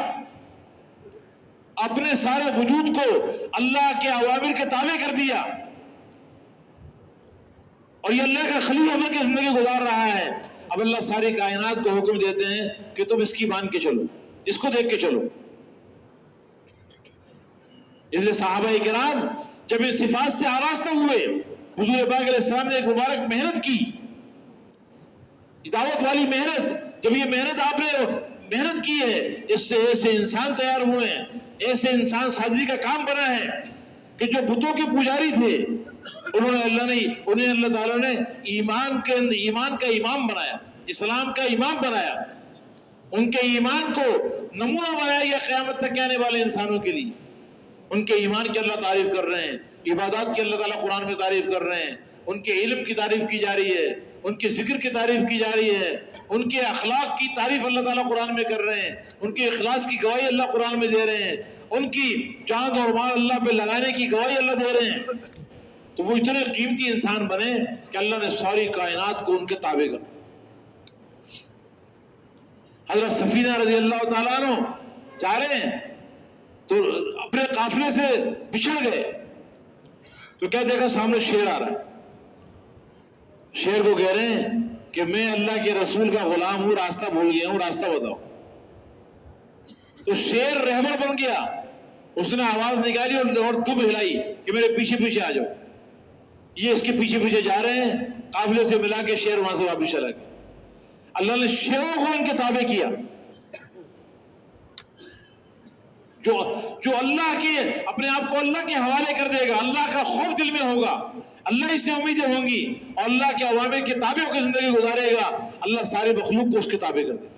اپنے سارے وجود کو اللہ کے اوامر کے تابع کر دیا، اور یہ اللہ کا خلیفہ بن کے زندگی گزار رہا ہے. اب اللہ ساری کائنات کو حکم دیتے ہیں کہ تم اس کی مان کے چلو، اس کو دیکھ کے چلو. اس لیے صحابہ کرام جب اس صفات سے آراستہ ہوئے، حضور پاک علیہ السلام نے ایک مبارک محنت کی، دعوت والی محنت. جب یہ محنت آپ نے محنت کی ہے، اس سے ایسے انسان تیار ہوئے ہیں، ایسے انسان سازی کا کام بنا ہے کہ جو بتوں کے پجاری تھے انہیں اللہ تعالیٰ نے ایمان کا امام بنایا، اسلام کا امام بنایا. ان کے ایمان کو نمونہ بنایا گیا قیامت تک آنے والے انسانوں کے لیے. ان کے ایمان کی اللہ تعریف کر رہے ہیں، عبادات کی اللہ تعالیٰ قرآن میں تعریف کر رہے ہیں، ان کے علم کی تعریف کی جا رہی ہے، ان کے ذکر کی تعریف کی جا رہی ہے، ان کے اخلاق کی تعریف اللہ تعالیٰ قرآن میں کر رہے ہیں، ان کے اخلاص کی گواہی اللہ قرآن میں دے رہے ہیں، ان کی جان اور مال اللہ پہ لگانے کی گواہی اللہ دے رہے ہیں. تو وہ اتنے قیمتی انسان بنے کہ اللہ نے ساری کائنات کو ان کے تابع کر. حضرت سفینہ رضی اللہ تعالیٰ عنہ جا رہے ہیں تو اپنے قافلے سے بچھڑ گئے تو کیا دیکھا؟ سامنے شیر آ رہا ہے. شیر کو کہہ رہے ہیں کہ میں اللہ کے رسول کا غلام ہوں، راستہ بھول گیا ہوں، راستہ بتاؤ. تو شیر رہبر بن گیا، اس نے آواز نکالی اور دب ہلائی کہ میرے پیچھے پیچھے آ جاؤ. یہ اس کے پیچھے پیچھے جا رہے ہیں، قافلے سے ملا کے شیر وہاں سے واپس چلا گیا. اللہ نے شیروں کو ان کے تابع کیا. جو اللہ کے اپنے آپ کو اللہ کے حوالے کر دے گا، اللہ کا خوف دل میں ہوگا، اللہ ہی سے امیدیں ہوں گی، اور اللہ کے اوامر کے تابع ہو کے زندگی گزارے گا، اللہ سارے مخلوق کو اس کے تابع کر دے گا.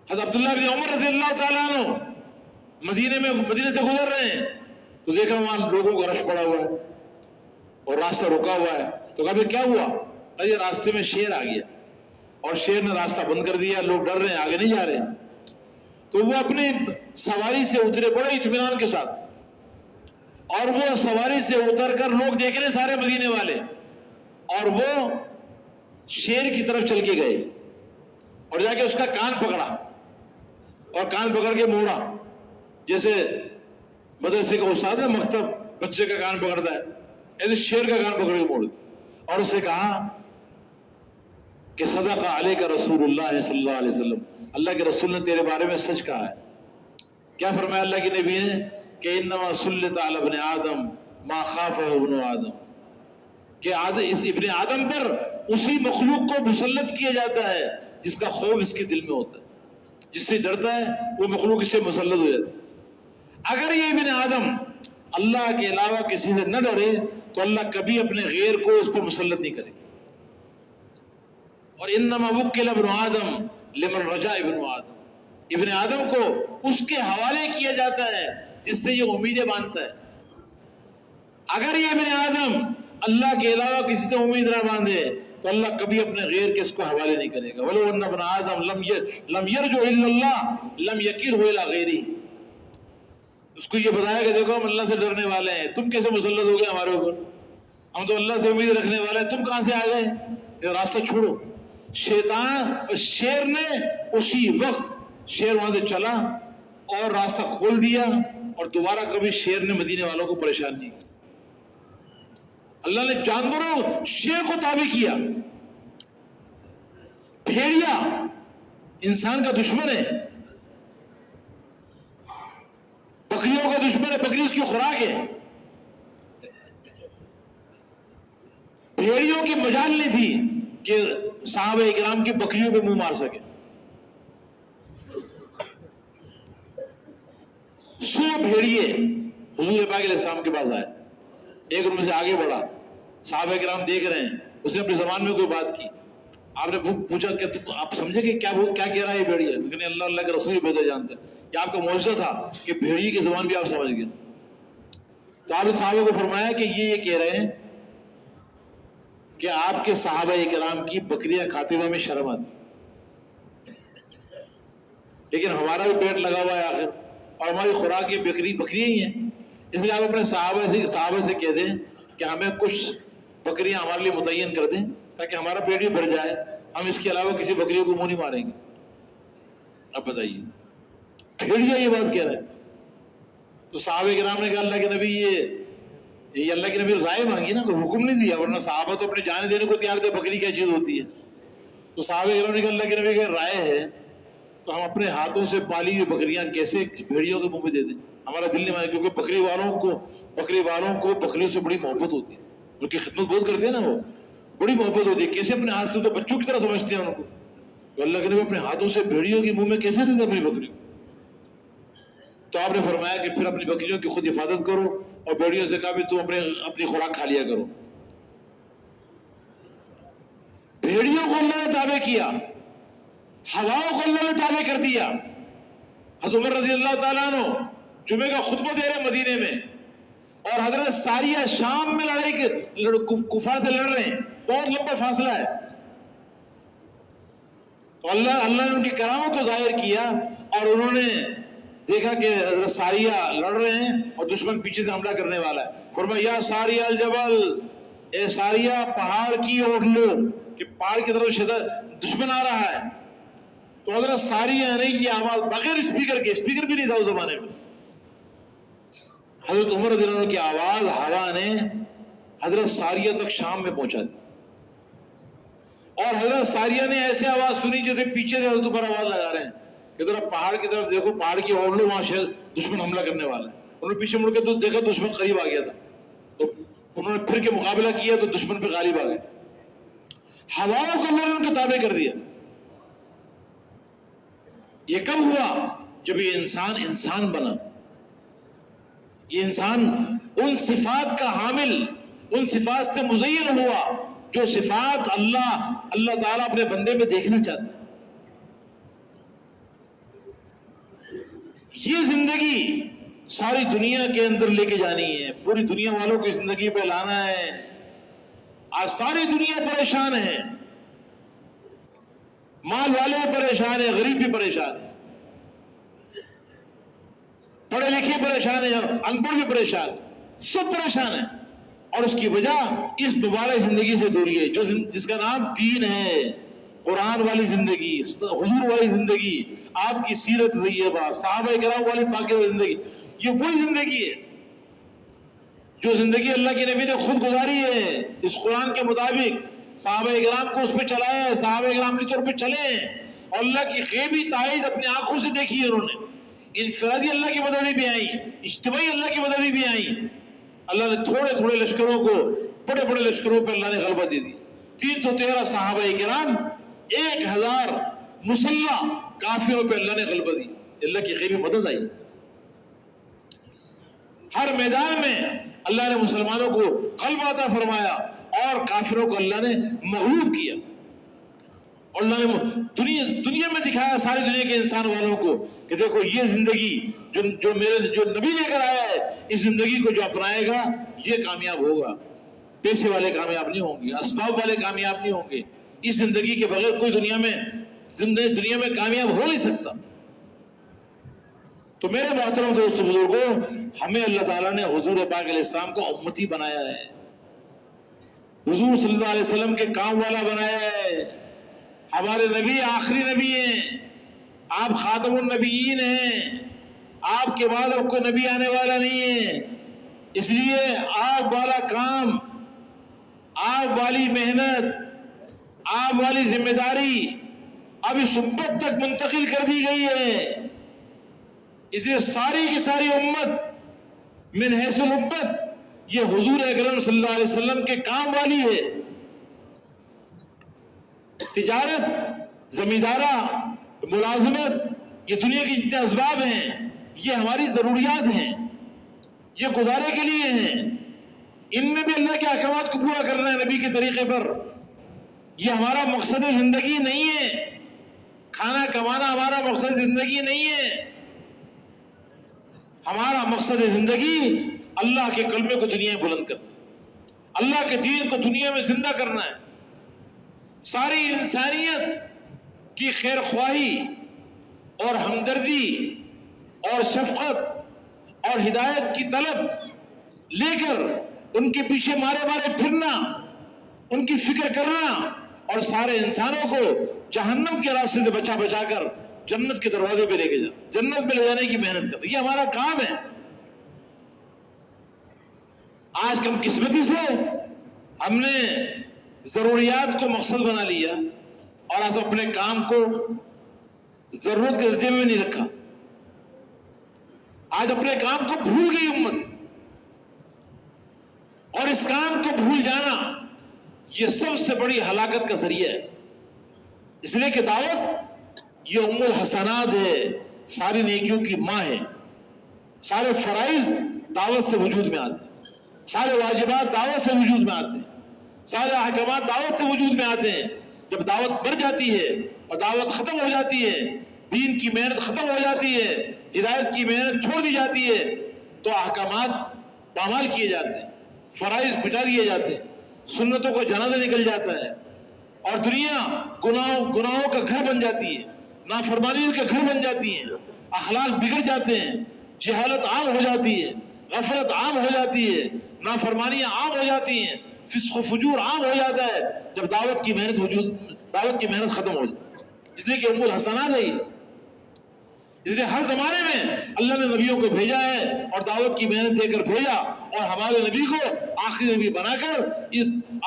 حضرت عبداللہ بن عمر رضی اللہ تعالیٰ عنہ مدینے سے گزر رہے ہیں تو دیکھا وہاں لوگوں کا رش پڑا ہوا ہے اور راستہ رکا ہوا ہے. تو کہا کیا ہوا؟ یہ راستے میں شیر آ گیا اور شیر نے راستہ بند کر دیا، لوگ ڈر رہے ہیں، آگے نہیں جا رہے ہیں. تو وہ اپنی سواری سے اترے بڑے اطمینان کے ساتھ، اور وہ سواری سے اتر کر لوگ دیکھ رہے سارے مدینے والے، اور وہ شیر کی طرف چل کے گئے اور جا کے اس کا کان پکڑا اور کان پکڑ کے موڑا، جیسے مدرسے کا استاد ہے مکتب بچے کا کان پکڑتا ہے، ایسے شیر کا کان پکڑ کے موڑ دیا اور اس سے کہا کہ صدق علیک رسول اللہ صلی اللہ علیہ وسلم، اللہ کے رسول نے تیرے بارے میں سچ کہا ہے. کیا فرمایا اللہ کے نبی نے کہ انما سلط علی ابن آدم ما خافہ ابن آدم، کہ اس ابن آدم پر اسی مخلوق کو مسلط کیا جاتا ہے جس کا خوف اس کے دل میں ہوتا ہے، جس سے ڈرتا ہے وہ مخلوق اس سے مسلط ہو جاتا ہے. اگر یہ ابن آدم اللہ کے علاوہ کسی سے نہ ڈرے تو اللہ کبھی اپنے غیر کو اس پر مسلط نہیں کرے. اور انما وکل ابن آدم لمن رجا ابن آدم، ابن آدم کو اس کے حوالے کیا جاتا ہے جس سے یہ امیدیں باندھتا ہے. اگر یہ ابن آدم اللہ کے علاوہ کسی سے امید نہ باندھے تو اللہ کبھی اپنے غیر کے اس کو حوالے نہیں کرے گا. وَلَوْ أَنَّ ابْنَ آدَمَ لَمْ يَرْجُعْ إِلَّا اللَّهِ لَمْ يَكِلْهُ إِلَىٰ غَيْرِهِ. اس کو یہ بتایا کہ دیکھو ہم اللہ سے ڈرنے والے ہیں، تم کیسے مسلط ہو گئے ہمارے اوپر؟ ہم تو اللہ سے امید رکھنے والے ہیں، تم کہاں سے آ گئے؟ یہ راستہ چھوڑو. شیطان شیر نے اسی وقت شیر وہاں سے چلا اور راستہ کھول دیا، اور دوبارہ کبھی شیر نے مدینے والوں کو پریشان نہیں کیا. اللہ نے جانوروں شیر کو تابع کیا. بھیڑیا انسان کا دشمن ہے، بکریوں کا دشمن ہے، بکری اس کی خوراک ہے. بھیڑیوں کی مجال نہیں تھی کہ صحابہ اکرام کی بکریوں پہ منہ مار سکے. 100 بھیڑیے حضور پاک علیہ السلام کے پاس آئے. ایک ان میں سے آگے بڑھا، صحابہ کرام دیکھ رہے ہیں، اس نے اپنی زبان میں کوئی بات کی. آپ نے پوچھا کہ آپ سمجھے کہ کیا کہہ رہا ہے یہ بھیڑیا؟ لیکن اللہ کے رسول بہتر جانتے ہیں. یہ آپ کا معجزہ تھا کہ بھیڑیے کی زبان بھی آپ سمجھ گئے. تو آپ نے صحابہ کو فرمایا کہ یہ کہہ رہے ہیں کہ آپ کے صحابہ کرام کی بکریاں کھاتے ہوئے ہمیں شرم آتی، لیکن ہمارا بھی پیٹ لگا ہوا ہے آخر، اور ہماری خوراک یہ بکریاں ہی ہیں. اس لیے آپ اپنے صحابہ سے کہہ دیں کہ ہمیں کچھ بکریاں ہمارے لیے متعین کر دیں تاکہ ہمارا پیٹ بھی بھر جائے، ہم اس کے علاوہ کسی بکریوں کو منہ نہیں ماریں گے. اب بتائیے، بھیڑیا یہ بات کہہ رہا ہے. تو صحابہ کرام نے کہا اللہ کے نبی یہ اللہ کے نبی رائے مانگی نا، کوئی حکم نہیں دیا، ورنہ صحابہ تو اپنے جانے دینے کو تیار تھے. بکری کیا چیز ہوتی ہے؟ تو صحابہ کرام نے کہا اللہ کے نبی کا رائے ہے تو ہم اپنے ہاتھوں سے پالی ہوئی بکریاں کیسے بھیڑیوں کے منہ میں دے دیں؟ ہمارا دل نہیں مانے، کیونکہ بکری والوں کو بکریوں سے بڑی محبت ہوتی ہے، ان کی خدمت بہت کرتے ہیں نا، وہ بڑی محبت ہوتی ہے. کیسے اپنے ہاتھ سے، تو بچوں کی طرح سمجھتے ہیں ان کو. تو اللہ کے نبی اپنے ہاتھوں سے بھیڑیوں کے منہ میں کیسے دے دیں اپنی بکری؟ تو آپ نے فرمایا کہ پھر اپنی بکریوں کی خود حفاظت کرو، اور بھیڑیوں سے کہا بھی تم اپنی خوراک کھا لیا کرو. بھیڑیوں کو اللہ نے تابع کیا، ہواؤں کو اللہ نے تابع کر دیا. حضرت عمر رضی اللہ تعالیٰ عنہ جمعے کا خطبہ دے رہے مدینے میں، اور حضرت ساریہ شام میں کفار سے لڑ رہے ہیں، بہت لمبا فاصلہ ہے. تو اللہ نے ان کی کرامت کو ظاہر کیا، اور انہوں نے دیکھا کہ حضرت ساریہ لڑ رہے ہیں اور دشمن پیچھے سے حملہ کرنے والا ہے. فرمایا یا ساریہ الجبل، اے ساریہ پہاڑ کی اوٹ لو، کہ پہاڑ کی طرف دشمن آ رہا ہے. تو حضرت ساریہ نے یہ آواز بغیر اسپیکر کے، اسپیکر بھی نہیں تھا اس زمانے میں، حضرت عمر رضی اللہ عنہ کی آواز ہوا نے حضرت ساریہ تک شام میں پہنچا دی. اور حضرت ساریہ نے ایسے آواز سنی جیسے پیچھے سے حضرت عمر آواز لگا رہے ہیں کہ ذرا پہاڑ کی طرف دیکھو، پہاڑ کی اوڑھ لو، وہاں شاید دشمن حملہ کرنے والا ہے. انہوں نے پیچھے مڑ کے تو دیکھا دشمن قریب آ گیا تھا، تو انہوں نے پھر کے مقابلہ کیا تو دشمن پہ غالب آ گئے. ہواؤں کو اللہ نے ان کے تابع کر دیا. یہ کب ہوا؟ جب یہ انسان بنا. یہ انسان ان صفات کا حامل، ان صفات سے مزین ہوا جو صفات اللہ تعالیٰ اپنے بندے میں دیکھنا چاہتا ہے. یہ زندگی ساری دنیا کے اندر لے کے جانی ہے، پوری دنیا والوں کی زندگی پہ لانا ہے. آج ساری دنیا پریشان ہے، مال والے پریشان ہیں، غریب بھی پریشان ہے، پڑھے لکھے پریشان ہیں، ان پڑھ بھی پریشان، سب پریشان ہیں. اور اس کی وجہ اس مبارک زندگی سے دوری ہے جس کا نام دین ہے. قرآن والی زندگی، حضور والی زندگی، آپ کی سیرت طیبہ، صحابہ کرام والی پاکیزہ زندگی، یہ وہی زندگی ہے جو زندگی اللہ کے نبی نے خود گزاری ہے اس قرآن کے مطابق. صحابہ کرام کو اس پہ چلایا ہے، صحابہ کرام کے طور پہ چلے ہیں، اور اللہ کی غیبی تائید اپنی آنکھوں سے دیکھی ہے انہوں نے. انفرادی اللہ کی مدد بھی آئی، اجتماعی اللہ کی مدد بھی آئی. اللہ نے تھوڑے لشکروں کو بڑے لشکروں پہ اللہ نے غلبہ دے دی. 313 صحابہ کرام، 1000 مسلح کافروں پہ اللہ نے غلبہ دی. اللہ کی غیبی مدد آئی. ہر میدان میں اللہ نے مسلمانوں کو غلبہ عطا فرمایا اور کافروں کو اللہ نے مغلوب کیا، اور اللہ نے دنیا میں دکھایا ساری دنیا کے انسان والوں کو کہ دیکھو یہ زندگی جو نبی لے کر آیا ہے، اس زندگی کو جو اپنائے گا یہ کامیاب ہوگا۔ پیسے والے کامیاب نہیں ہوں گے، اسباب والے کامیاب نہیں ہوں گے، اس زندگی کے بغیر کوئی دنیا میں کامیاب ہو نہیں سکتا۔ تو میرے محترم دوست بزرگوں، ہمیں اللہ تعالیٰ نے حضور پاک علیہ السلام کو امتی بنایا ہے، حضور صلی اللہ علیہ وسلم کے کام والا بنایا ہے۔ ہمارے نبی آخری نبی ہیں، آپ خاتم النبیین ہیں، آپ کے بعد اب کوئی نبی آنے والا نہیں ہے، اس لیے آپ والا کام، آپ والی محنت، آپ والی ذمہ داری اب اس امت تک منتقل کر دی گئی ہے۔ اس لیے ساری کی ساری امت من حیث الامت یہ حضور اکرم صلی اللہ علیہ وسلم کے کام والی ہے۔ تجارت، زمیندارہ، ملازمت، یہ دنیا کے جتنے اسباب ہیں یہ ہماری ضروریات ہیں، یہ گزارے کے لیے ہیں، ان میں بھی اللہ کے احکامات کو پورا کرنا ہے نبی کے طریقے پر۔ یہ ہمارا مقصد زندگی نہیں ہے، کھانا کمانا ہمارا مقصد زندگی نہیں ہے۔ ہمارا مقصد زندگی اللہ کے کلمے کو دنیا میں بلند کرنا، اللہ کے دین کو دنیا میں زندہ کرنا ہے۔ ساری انسانیت کی خیر خواہی اور ہمدردی اور شفقت اور ہدایت کی طلب لے کر ان کے پیچھے مارے مارے پھرنا، ان کی فکر کرنا اور سارے انسانوں کو جہنم کے راستے سے بچا بچا کر جنت کے دروازے پہ لے کے جانا، جنت میں لے جانے کی محنت کرنا، یہ ہمارا کام ہے۔ آج کم قسمتی سے ہم نے ضروریات کو مقصد بنا لیا اور آج اپنے کام کو ضرورت کے درجے میں نہیں رکھا، آج اپنے کام کو بھول گئی امت، اور اس کام کو بھول جانا یہ سب سے بڑی ہلاکت کا ذریعہ ہے۔ اس لیے کہ دعوت یہ ام الحسنات ہے، ساری نیکیوں کی ماں ہے۔ سارے فرائض دعوت سے وجود میں آتے ہیں، سارے واجبات دعوت سے وجود میں آتے ہیں، سارے احکامات دعوت سے وجود میں آتے ہیں۔ جب دعوت بڑھ جاتی ہے اور دعوت ختم ہو جاتی ہے، دین کی محنت ختم ہو جاتی ہے، ہدایت کی محنت چھوڑ دی جاتی ہے، تو احکامات پامال کیے جاتے ہیں، فرائض مٹا دیے جاتے ہیں، سنتوں کو جنازہ نکل جاتا ہے، اور دنیا گناہوں کا گھر بن جاتی ہے، نافرمانیوں کے گھر بن جاتی ہیں، اخلاق بگڑ جاتے ہیں، جہالت عام ہو جاتی ہے، غفلت عام ہو جاتی ہے، نافرمانیاں عام ہو جاتی ہیں، فسق و فجور عام ہو جاتا ہے جب دعوت کی محنت ختم ہو جائے۔ اس لیے کہ ام الحسنات ہے یہ۔ اس لیے ہر زمانے میں اللہ نے نبیوں کو بھیجا ہے اور دعوت کی محنت دے کر بھیجا، اور ہمارے نبی کو آخری نبی بنا کر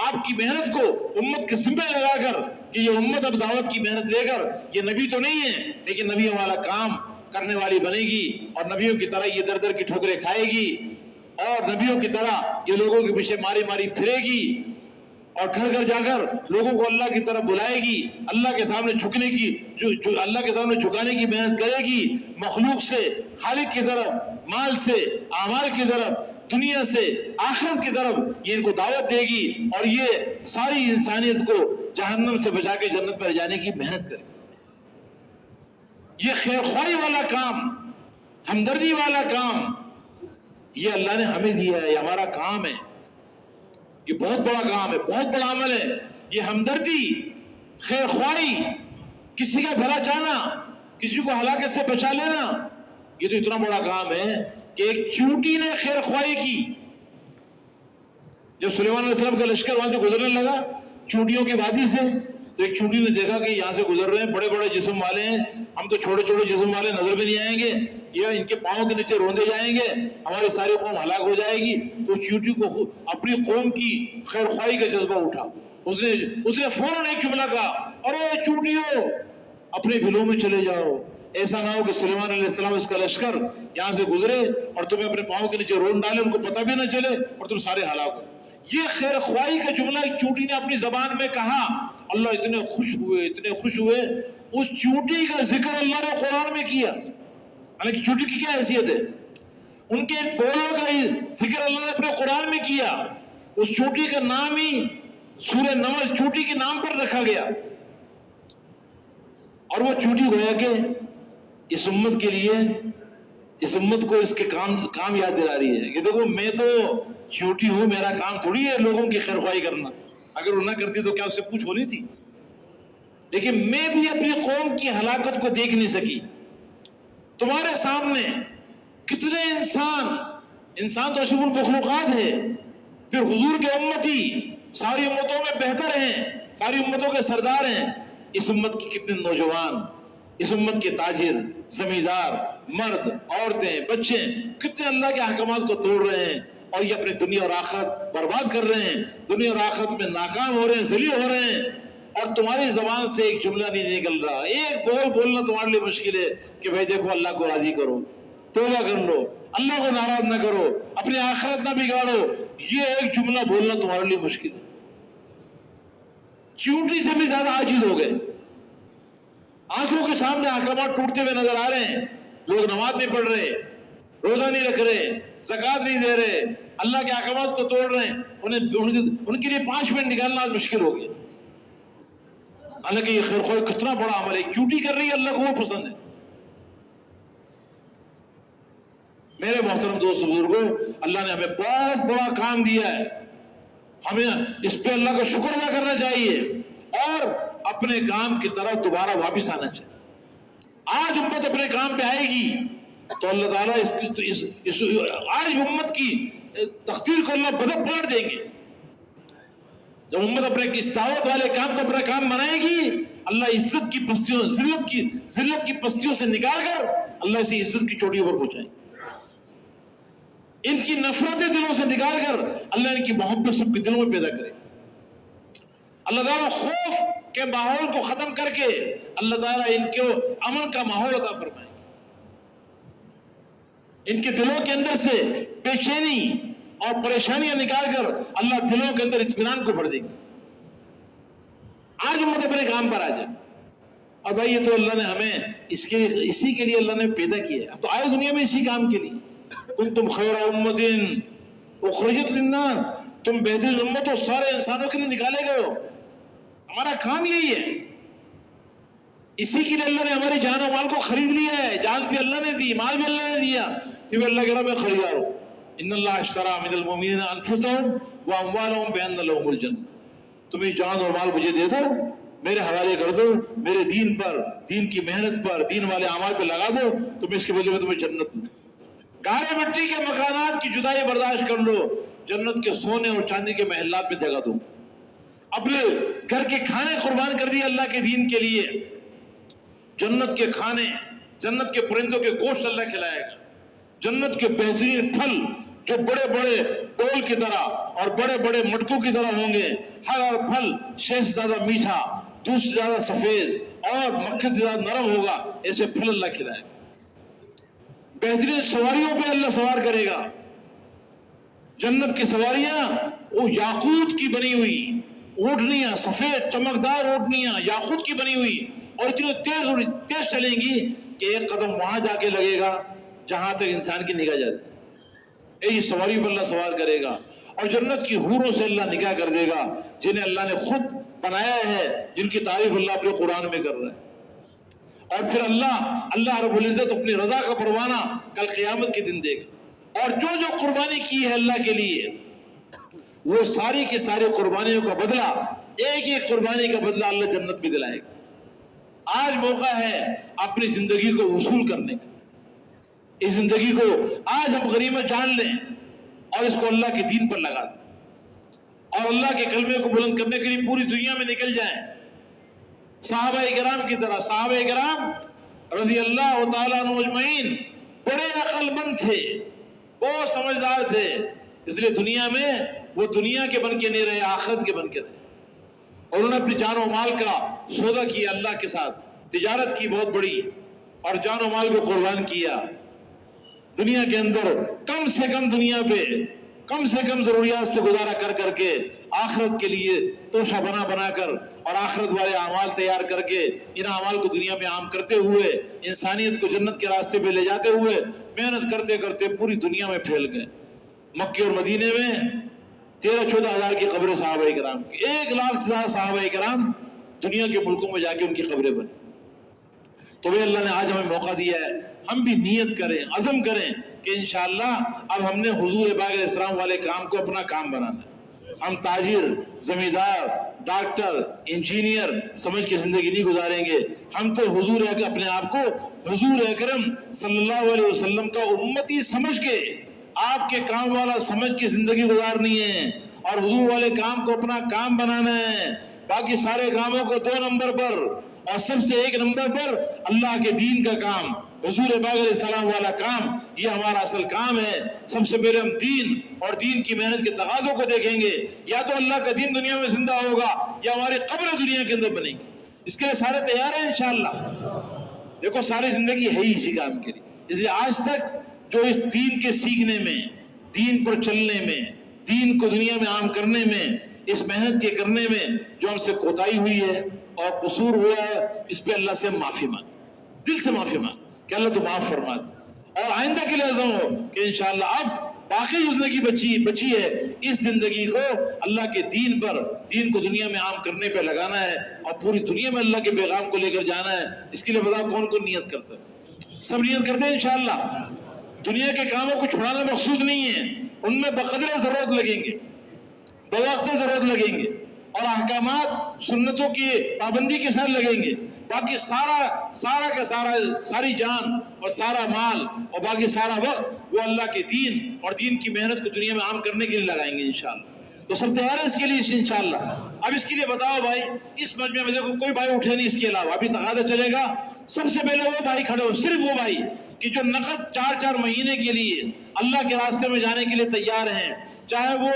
آپ کی محنت کو امت کے ذمہ لگا کر کہ یہ امت اب دعوت کی محنت لے کر، یہ نبی تو نہیں ہے لیکن نبیوں والا کام کرنے والی بنے گی، اور نبیوں کی طرح یہ در در کی ٹھوکریں کھائے گی، اور نبیوں کی طرح یہ لوگوں کے پیچھے ماری ماری پھرے گی، اور گھر گھر جا کر لوگوں کو اللہ کی طرف بلائے گی، اللہ کے سامنے جھکنے کی اللہ کے سامنے جھکانے کی محنت کرے گی، مخلوق سے خالق کی طرف، مال سے اعمال کی طرف، دنیا سے آخرت کی طرف یہ ان کو دعوت دے گی، اور یہ ساری انسانیت کو جہنم سے بچا کے جنت میں لے جانے کی محنت کرے گی۔ یہ خیر خواہی والا کام، ہمدردی والا کام یہ اللہ نے ہمیں دیا ہے، یہ ہمارا کام ہے، یہ بہت بڑا کام ہے، بہت بڑا عمل ہے۔ یہ ہمدردی، خیر خواہی، کسی کا بھلا چاہنا، کسی کو ہلاکت سے بچا لینا، یہ تو اتنا بڑا کام ہے کہ ایک چیونٹی نے خیر خواہی کی۔ جب سلیمان علیہ السلام کا لشکر وہاں سے گزرنے لگا چونٹیوں کی وادی سے، تو ایک چونٹی نے دیکھا کہ یہاں سے گزر رہے ہیں بڑے بڑے جسم والے ہیں، ہم تو چھوٹے چھوٹے جسم والے نظر بھی نہیں آئیں گے، یہ ان کے پاؤں کے نیچے روندے جائیں گے، ہماری ساری قوم ہلاک ہو جائے گی۔ تو چونٹی کو اپنی قوم کی خیر خواہی کا جذبہ اٹھا، اس نے فوراً ایک جملہ کہا، ارے چونٹیوں اپنے بلوں میں چلے جاؤ، ایسا نہ ہو کہ سلیمان علیہ السلام اس کا لشکر یہاں سے گزرے اور تمہیں اپنے پاؤں کے نیچے رون ڈالے، ان کو پتہ بھی نہ چلے اور تم سارے ہلاک ہو۔ یہ خیر خواہی کا جملہ ایک چونٹی نے اپنی زبان میں کہا، اللہ اتنے خوش ہوئے، اس چونٹی کا ذکر اللہ نے قرآن میں کیا۔ حالانکہ چونٹی کی کیا حیثیت ہے؟ ان کے بولوں کا ہی ذکر اللہ نے اپنے قرآن میں کیا. اس چوٹی کا نام ہی سورہ نمل چوٹی کے نام پر رکھا گیا. اور وہ چوٹی گویا کہ اس امت کے لیے، اس امت کو اس کے کام یاد دلا رہی ہے کہ دیکھو میں تو چوٹی ہوں، میرا کام تھوڑی ہے لوگوں کی خیر خواہی کرنا. اگر وہ نہ کرتی تو کیا اس سے پوچھ ہونی تھی؟ لیکن میں بھی اپنی قوم کی ہلاکت کو دیکھ نہیں سکی. تمہارے سامنے کتنے انسان تو اشرف المخلوقات ہے، پھر حضور کے امتی ساری امتوں میں بہتر ہیں، ساری امتوں کے سردار ہیں. اس امت کے کتنے نوجوان، اس امت کے تاجر، زمیندار، مرد، عورتیں، بچے کتنے اللہ کے احکامات کو توڑ رہے ہیں اور یہ اپنی دنیا اور آخرت برباد کر رہے ہیں، دنیا اور آخرت میں ناکام ہو رہے ہیں، ذلیل ہو رہے ہیں. اور تمہاری زبان سے ایک جملہ نہیں نکل رہا، ایک بولنا تمہارے لیے مشکل ہے کہ بھائی دیکھو اللہ کو راضی کرو، توبہ کر لو، اللہ کو ناراض نہ کرو، اپنی آخرت نہ بگاڑو. یہ ایک جملہ بولنا تمہارے لیے مشکل ہے. چیونٹی سے بھی زیادہ عاجز ہو گئے. آنکھوں کے سامنے احکامات ٹوٹتے ہوئے نظر آ رہے ہیں. لوگ نماز نہیں پڑھ رہے، روزہ نہیں رکھ رہے، زکوٰۃ نہیں دے رہے، اللہ کے احکامات کو توڑ رہے ہیں. ان کے لیے 5 منٹ نکالنا آج مشکل ہو گیا. حالانکہ یہ خیر خواہ کتنا بڑا عمل ہے. چوٹی کر رہی ہے، اللہ کو وہ پسند ہے. میرے محترم دوست بزرگوں، اللہ نے ہمیں بہت بڑا کام دیا ہے. ہمیں اس پہ اللہ کا شکر ادا کرنا چاہیے اور اپنے کام کی طرف دوبارہ واپس آنا چاہیے. آج امت اپنے کام پہ آئے گی تو اللہ تعالیٰ آج امت کی تقدیر کو اللہ بدل پلٹ دیں گے. جب امت اپنے اس دعوت والے کام کو اپنا کام بنائے گی، اللہ عزت کی پستیوں، ذلت کی پستیوں سے نکال کر اللہ اسے عزت کی چوٹیوں پر پہنچائیں گے. ان کی نفرتیں دلوں سے نکال کر اللہ ان کی محبت سب کے دلوں میں پیدا کرے. اللہ تعالیٰ خوف کے ماحول کو ختم کر کے اللہ تعالیٰ ان کو امن کا ماحول عطا فرمائے. ان کے دلوں کے اندر سے بے چینی اور پریشانیاں نکال کر اللہ دلوں کے اندر اطمینان کو بھر دے گی. آج امت اپنے کام پر آ جائے. اور بھائی یہ تو اللہ نے ہمیں اسی کے لیے اللہ نے پیدا کیا ہے. اب تو آئے دنیا میں اسی کام کے لیے. کنتم خیر امت اخرجت للناس، تم بہترین امت ہو، سارے انسانوں کے لیے نکالے گئے ہو. ہمارا کام یہی ہے. اسی کے لیے اللہ نے ہماری جان و مال کو خرید لیا ہے. جان بھی اللہ نے دی، مال بھی اللہ نے دیا، پھر اللہ کہہ رہا میں خریدار ہوں. ان اللہ اشترى من المؤمنین انفسهم واموالهم بان لهم الجنہ. تمہیں جان اور مال مجھے دے دو، میرے حوالے کر دو، میرے دین پر، دین کی محنت پر، دین والے اعمال پہ لگا دو تو میں اس کے بدلے میں تمہیں جنت دوں. گارے مٹی کے مکانات کی جدائی برداشت کر لو، جنت کے سونے اور چاندی کے محلات میں جگہ دو. اپنے گھر کے کھانے قربان کر دیے اللہ کے دین کے لیے. جنت کے کھانے، جنت کے پرندوں کے گوشت اللہ کھلائے گا. جنت کے بہترین پھل جو بڑے بڑے ڈول کی طرح اور بڑے بڑے مٹکوں کی طرح ہوں گے. ہر پھل شہد سے زیادہ میٹھا، دودھ سے زیادہ سفید اور مکھن سے زیادہ نرم ہوگا. ایسے پھل اللہ کھلائے گا. بہترین سواریوں پہ اللہ سوار کرے گا. جنت کی سواریاں وہ یاقوت کی بنی ہوئی اونٹنیاں، سفید چمکدار اونٹنیاں یاقوت کی بنی ہوئی، اور اتنی تیز چلیں گی کہ ایک قدم وہاں جا کے لگے گا جہاں تک انسان کی نگاہ جاتی. یہ سواری پر اللہ سوار کرے گا. اور جنت کی حوروں سے اللہ نکاح کر دے گا جنہیں اللہ نے خود بنایا ہے، جن کی تعریف اللہ اپنے قرآن میں کر رہا ہے. اور پھر اللہ رب العزت اپنی رضا کا پروانہ کل قیامت کے دن دے گا. اور جو قربانی کی ہے اللہ کے لیے، وہ ساری کی ساری قربانیوں کا بدلہ، ایک ایک قربانی کا بدلہ اللہ جنت بھی دلائے گا. آج موقع ہے اپنی زندگی کو وصول کرنے کا. اس زندگی کو آج ہم غنیمت جان لیں اور اس کو اللہ کے دین پر لگا دیں اور اللہ کے کلمے کو بلند کرنے کے لیے پوری دنیا میں نکل جائیں. صحابہ کرام کی طرح. صحابہ کرام رضی اللہ تعالیٰ عنہ اجمعین بڑے عقل مند تھے، بہت سمجھدار تھے. اس لیے دنیا میں وہ دنیا کے بن کے نہیں رہے، آخرت کے بن کے رہے. اور انہوں نے اپنی جان و مال کا سودا کیا، اللہ کے ساتھ تجارت کی بہت بڑی، اور جان و مال کو قربان کیا. دنیا کے اندر کم سے کم دنیا پہ کم سے کم ضروریات سے گزارا کر کر کے آخرت کے لیے توشہ بنا بنا کر اور آخرت والے اعمال تیار کر کے ان اعمال کو دنیا میں عام کرتے ہوئے انسانیت کو جنت کے راستے پہ لے جاتے ہوئے محنت کرتے کرتے پوری دنیا میں پھیل گئے. مکے اور مدینے میں 13-14 ہزار کی قبریں صحابہ کرام کی, 1 لاکھ سے زیادہ صحابہ کرام دنیا کے ملکوں میں جا کے ان کی قبریں بنی. تو وہ اللہ نے آج ہمیں موقع دیا ہے, ہم بھی نیت کریں, عزم کریں کہ انشاءاللہ اب ہم نے حضور پاک علیہ السلام والے کام کو اپنا کام بنانا ہے. ہم تاجر, زمیندار, ڈاکٹر, انجینئر سمجھ کے زندگی نہیں گزاریں گے. ہم تو حضور اپنے آپ کو حضور اکرم صلی اللہ علیہ وسلم کا امتی سمجھ کے, آپ کے کام والا سمجھ کے زندگی گزارنی ہے اور حضور والے کام کو اپنا کام بنانا ہے. باقی سارے کاموں کو 2 نمبر پر اور سب سے 1 نمبر پر اللہ کے دین کا کام, حضور پاک علیہ السلام والا کام, یہ ہمارا اصل کام ہے. سب سے پہلے ہم دین اور دین کی محنت کے تقاضوں کو دیکھیں گے. یا تو اللہ کا دین دنیا میں زندہ ہوگا یا ہماری قبر دنیا کے اندر بنے گی. اس کے لیے سارے تیار ہیں انشاءاللہ. دیکھو ساری زندگی ہے ہی اسی کام کے لیے. اس لیے آج تک جو اس دین کے سیکھنے میں, دین پر چلنے میں, دین کو دنیا میں عام کرنے میں, اس محنت کے کرنے میں جو ہم سے کوتاہی ہوئی ہے اور قصور ہوا ہے, اس پہ اللہ سے معافی مانگ, دل سے معافی مانگ کہ اللہ تو معاف فرما دے. اور آئندہ کے لیے عزم ہو کہ انشاءاللہ اب باقی جو زندگی بچی ہے اس زندگی کو اللہ کے دین پر, دین کو دنیا میں عام کرنے پہ لگانا ہے اور پوری دنیا میں اللہ کے پیغام کو لے کر جانا ہے. اس کے لیے بتاؤ کون کون نیت کرتا ہے؟ سب نیت کرتے ہیں انشاءاللہ. دنیا کے کاموں کو چھڑانا مقصود نہیں ہے, ان میں بقدر ضرورت لگیں گے, بوقت ضرورت لگیں گے اور احکامات سنتوں کی پابندی کے ساتھ لگیں گے. باقی سارا کا سارا, ساری جان اور سارا مال اور باقی سارا وقت وہ اللہ کے دین اور دین کی محنت کو دنیا میں عام کرنے کے لیے لگائیں گے انشاءاللہ. تو سب تیار ہے اس کے لیے انشاءاللہ. اب اس کے لیے بتاؤ بھائی, اس مجمع میں دیکھو کوئی بھائی اٹھے نہیں اس کے علاوہ, ابھی تقاضا چلے گا. سب سے پہلے وہ بھائی کھڑے ہو, صرف وہ بھائی کہ جو نقد 4 مہینے کے لیے اللہ کے راستے میں جانے کے لیے تیار ہیں. چاہے وہ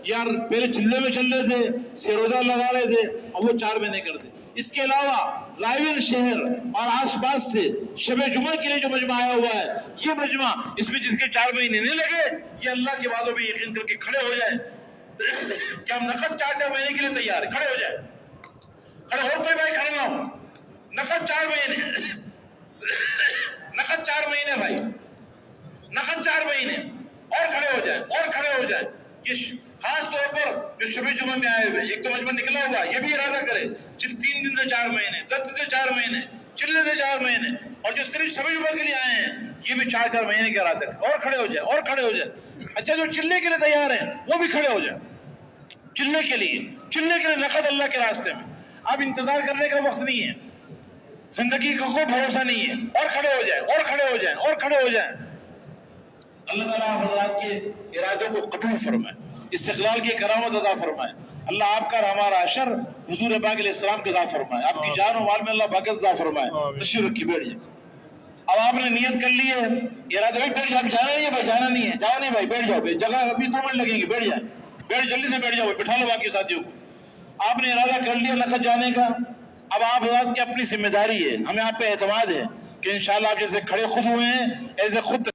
یار پہلے چلے میں چل رہے تھے, سروزہ لگا رہے تھے, اب وہ 4 مہینے کرتے. اس کے علاوہ رائے شہر اور آس پاس سے شب جمعہ کے لیے جو مجمع آیا ہوا ہے, یہ مجمع اس میں جس کے 4 مہینے نہیں لگے, یہ اللہ کے وعدوں پہ یقین کر کے کھڑے ہو جائیں کہ ہم نقد 4 مہینے کے لیے تیار ہیں. کھڑے ہو جائیں, کھڑے, اور کوئی بھائی کھڑے نہ ہو. نقد 4 مہینے, نقد 4 مہینے بھائی, نقد 4 مہینے, اور کھڑے ہو جائیں, اور کھڑے ہو جائیں. یہ خاص طور پر جو شب جمعہ میں آئے ہوئے, ایک تو مجمع نکلا ہوا, یہ بھی ارادہ کرے 3 دن سے 4 مہینے, 10 دن سے 4 مہینے, چلنے سے 4 مہینے, اور جو صرف شب جمعہ کے لیے آئے ہیں یہ بھی 4 مہینے کا ارادہ کرے. اور کھڑے ہو جائیں, اور کھڑے ہو جائیں. اچھا جو چلنے کے لیے تیار ہیں وہ بھی کھڑے ہو جائیں, چلنے کے لیے نقد اللہ کے راستے میں. اب انتظار کرنے کا وقت نہیں ہے, زندگی کا کوئی بھروسہ نہیں ہے. اور کھڑے ہو جائیں, اور کھڑے ہو جائیں, اور کھڑے ہو جائیں. اللہ تعالیٰ حضرات کے ارادوں کو قبول فرمائے, استقلال کی کرامت عطا فرمائے. اللہ آپ کا اور ہمارا اشر حضور پاک علیہ السلام کے عطا فرمائے. آپ کی جان و مال میں اللہ برکت عطا فرمائے. تشریف رکھیے, بیٹھ جائیں. اب آپ نے نیت کر لی ہے, ارادہ بھائی بیٹھ جاؤ, جانا نہیں ہے بھائی, جانا نہیں ہے, جاؤ نہیں بھائی, بیٹھ جاؤ, جگہ ابھی 2 منٹ لگیں گے, بیٹھ جائیں, جلدی سے بیٹھ جاؤ, بٹھا لو باقی ساتھیوں کو. آپ نے ارادہ کر لیا نقد جانے کا. اب آپ حضرات کی اپنی ذمہ داری ہے, ہمیں آپ پہ اعتماد ہے کہ انشاءاللہ آپ جیسے کھڑے خود ہوئے ہیں ایسے خود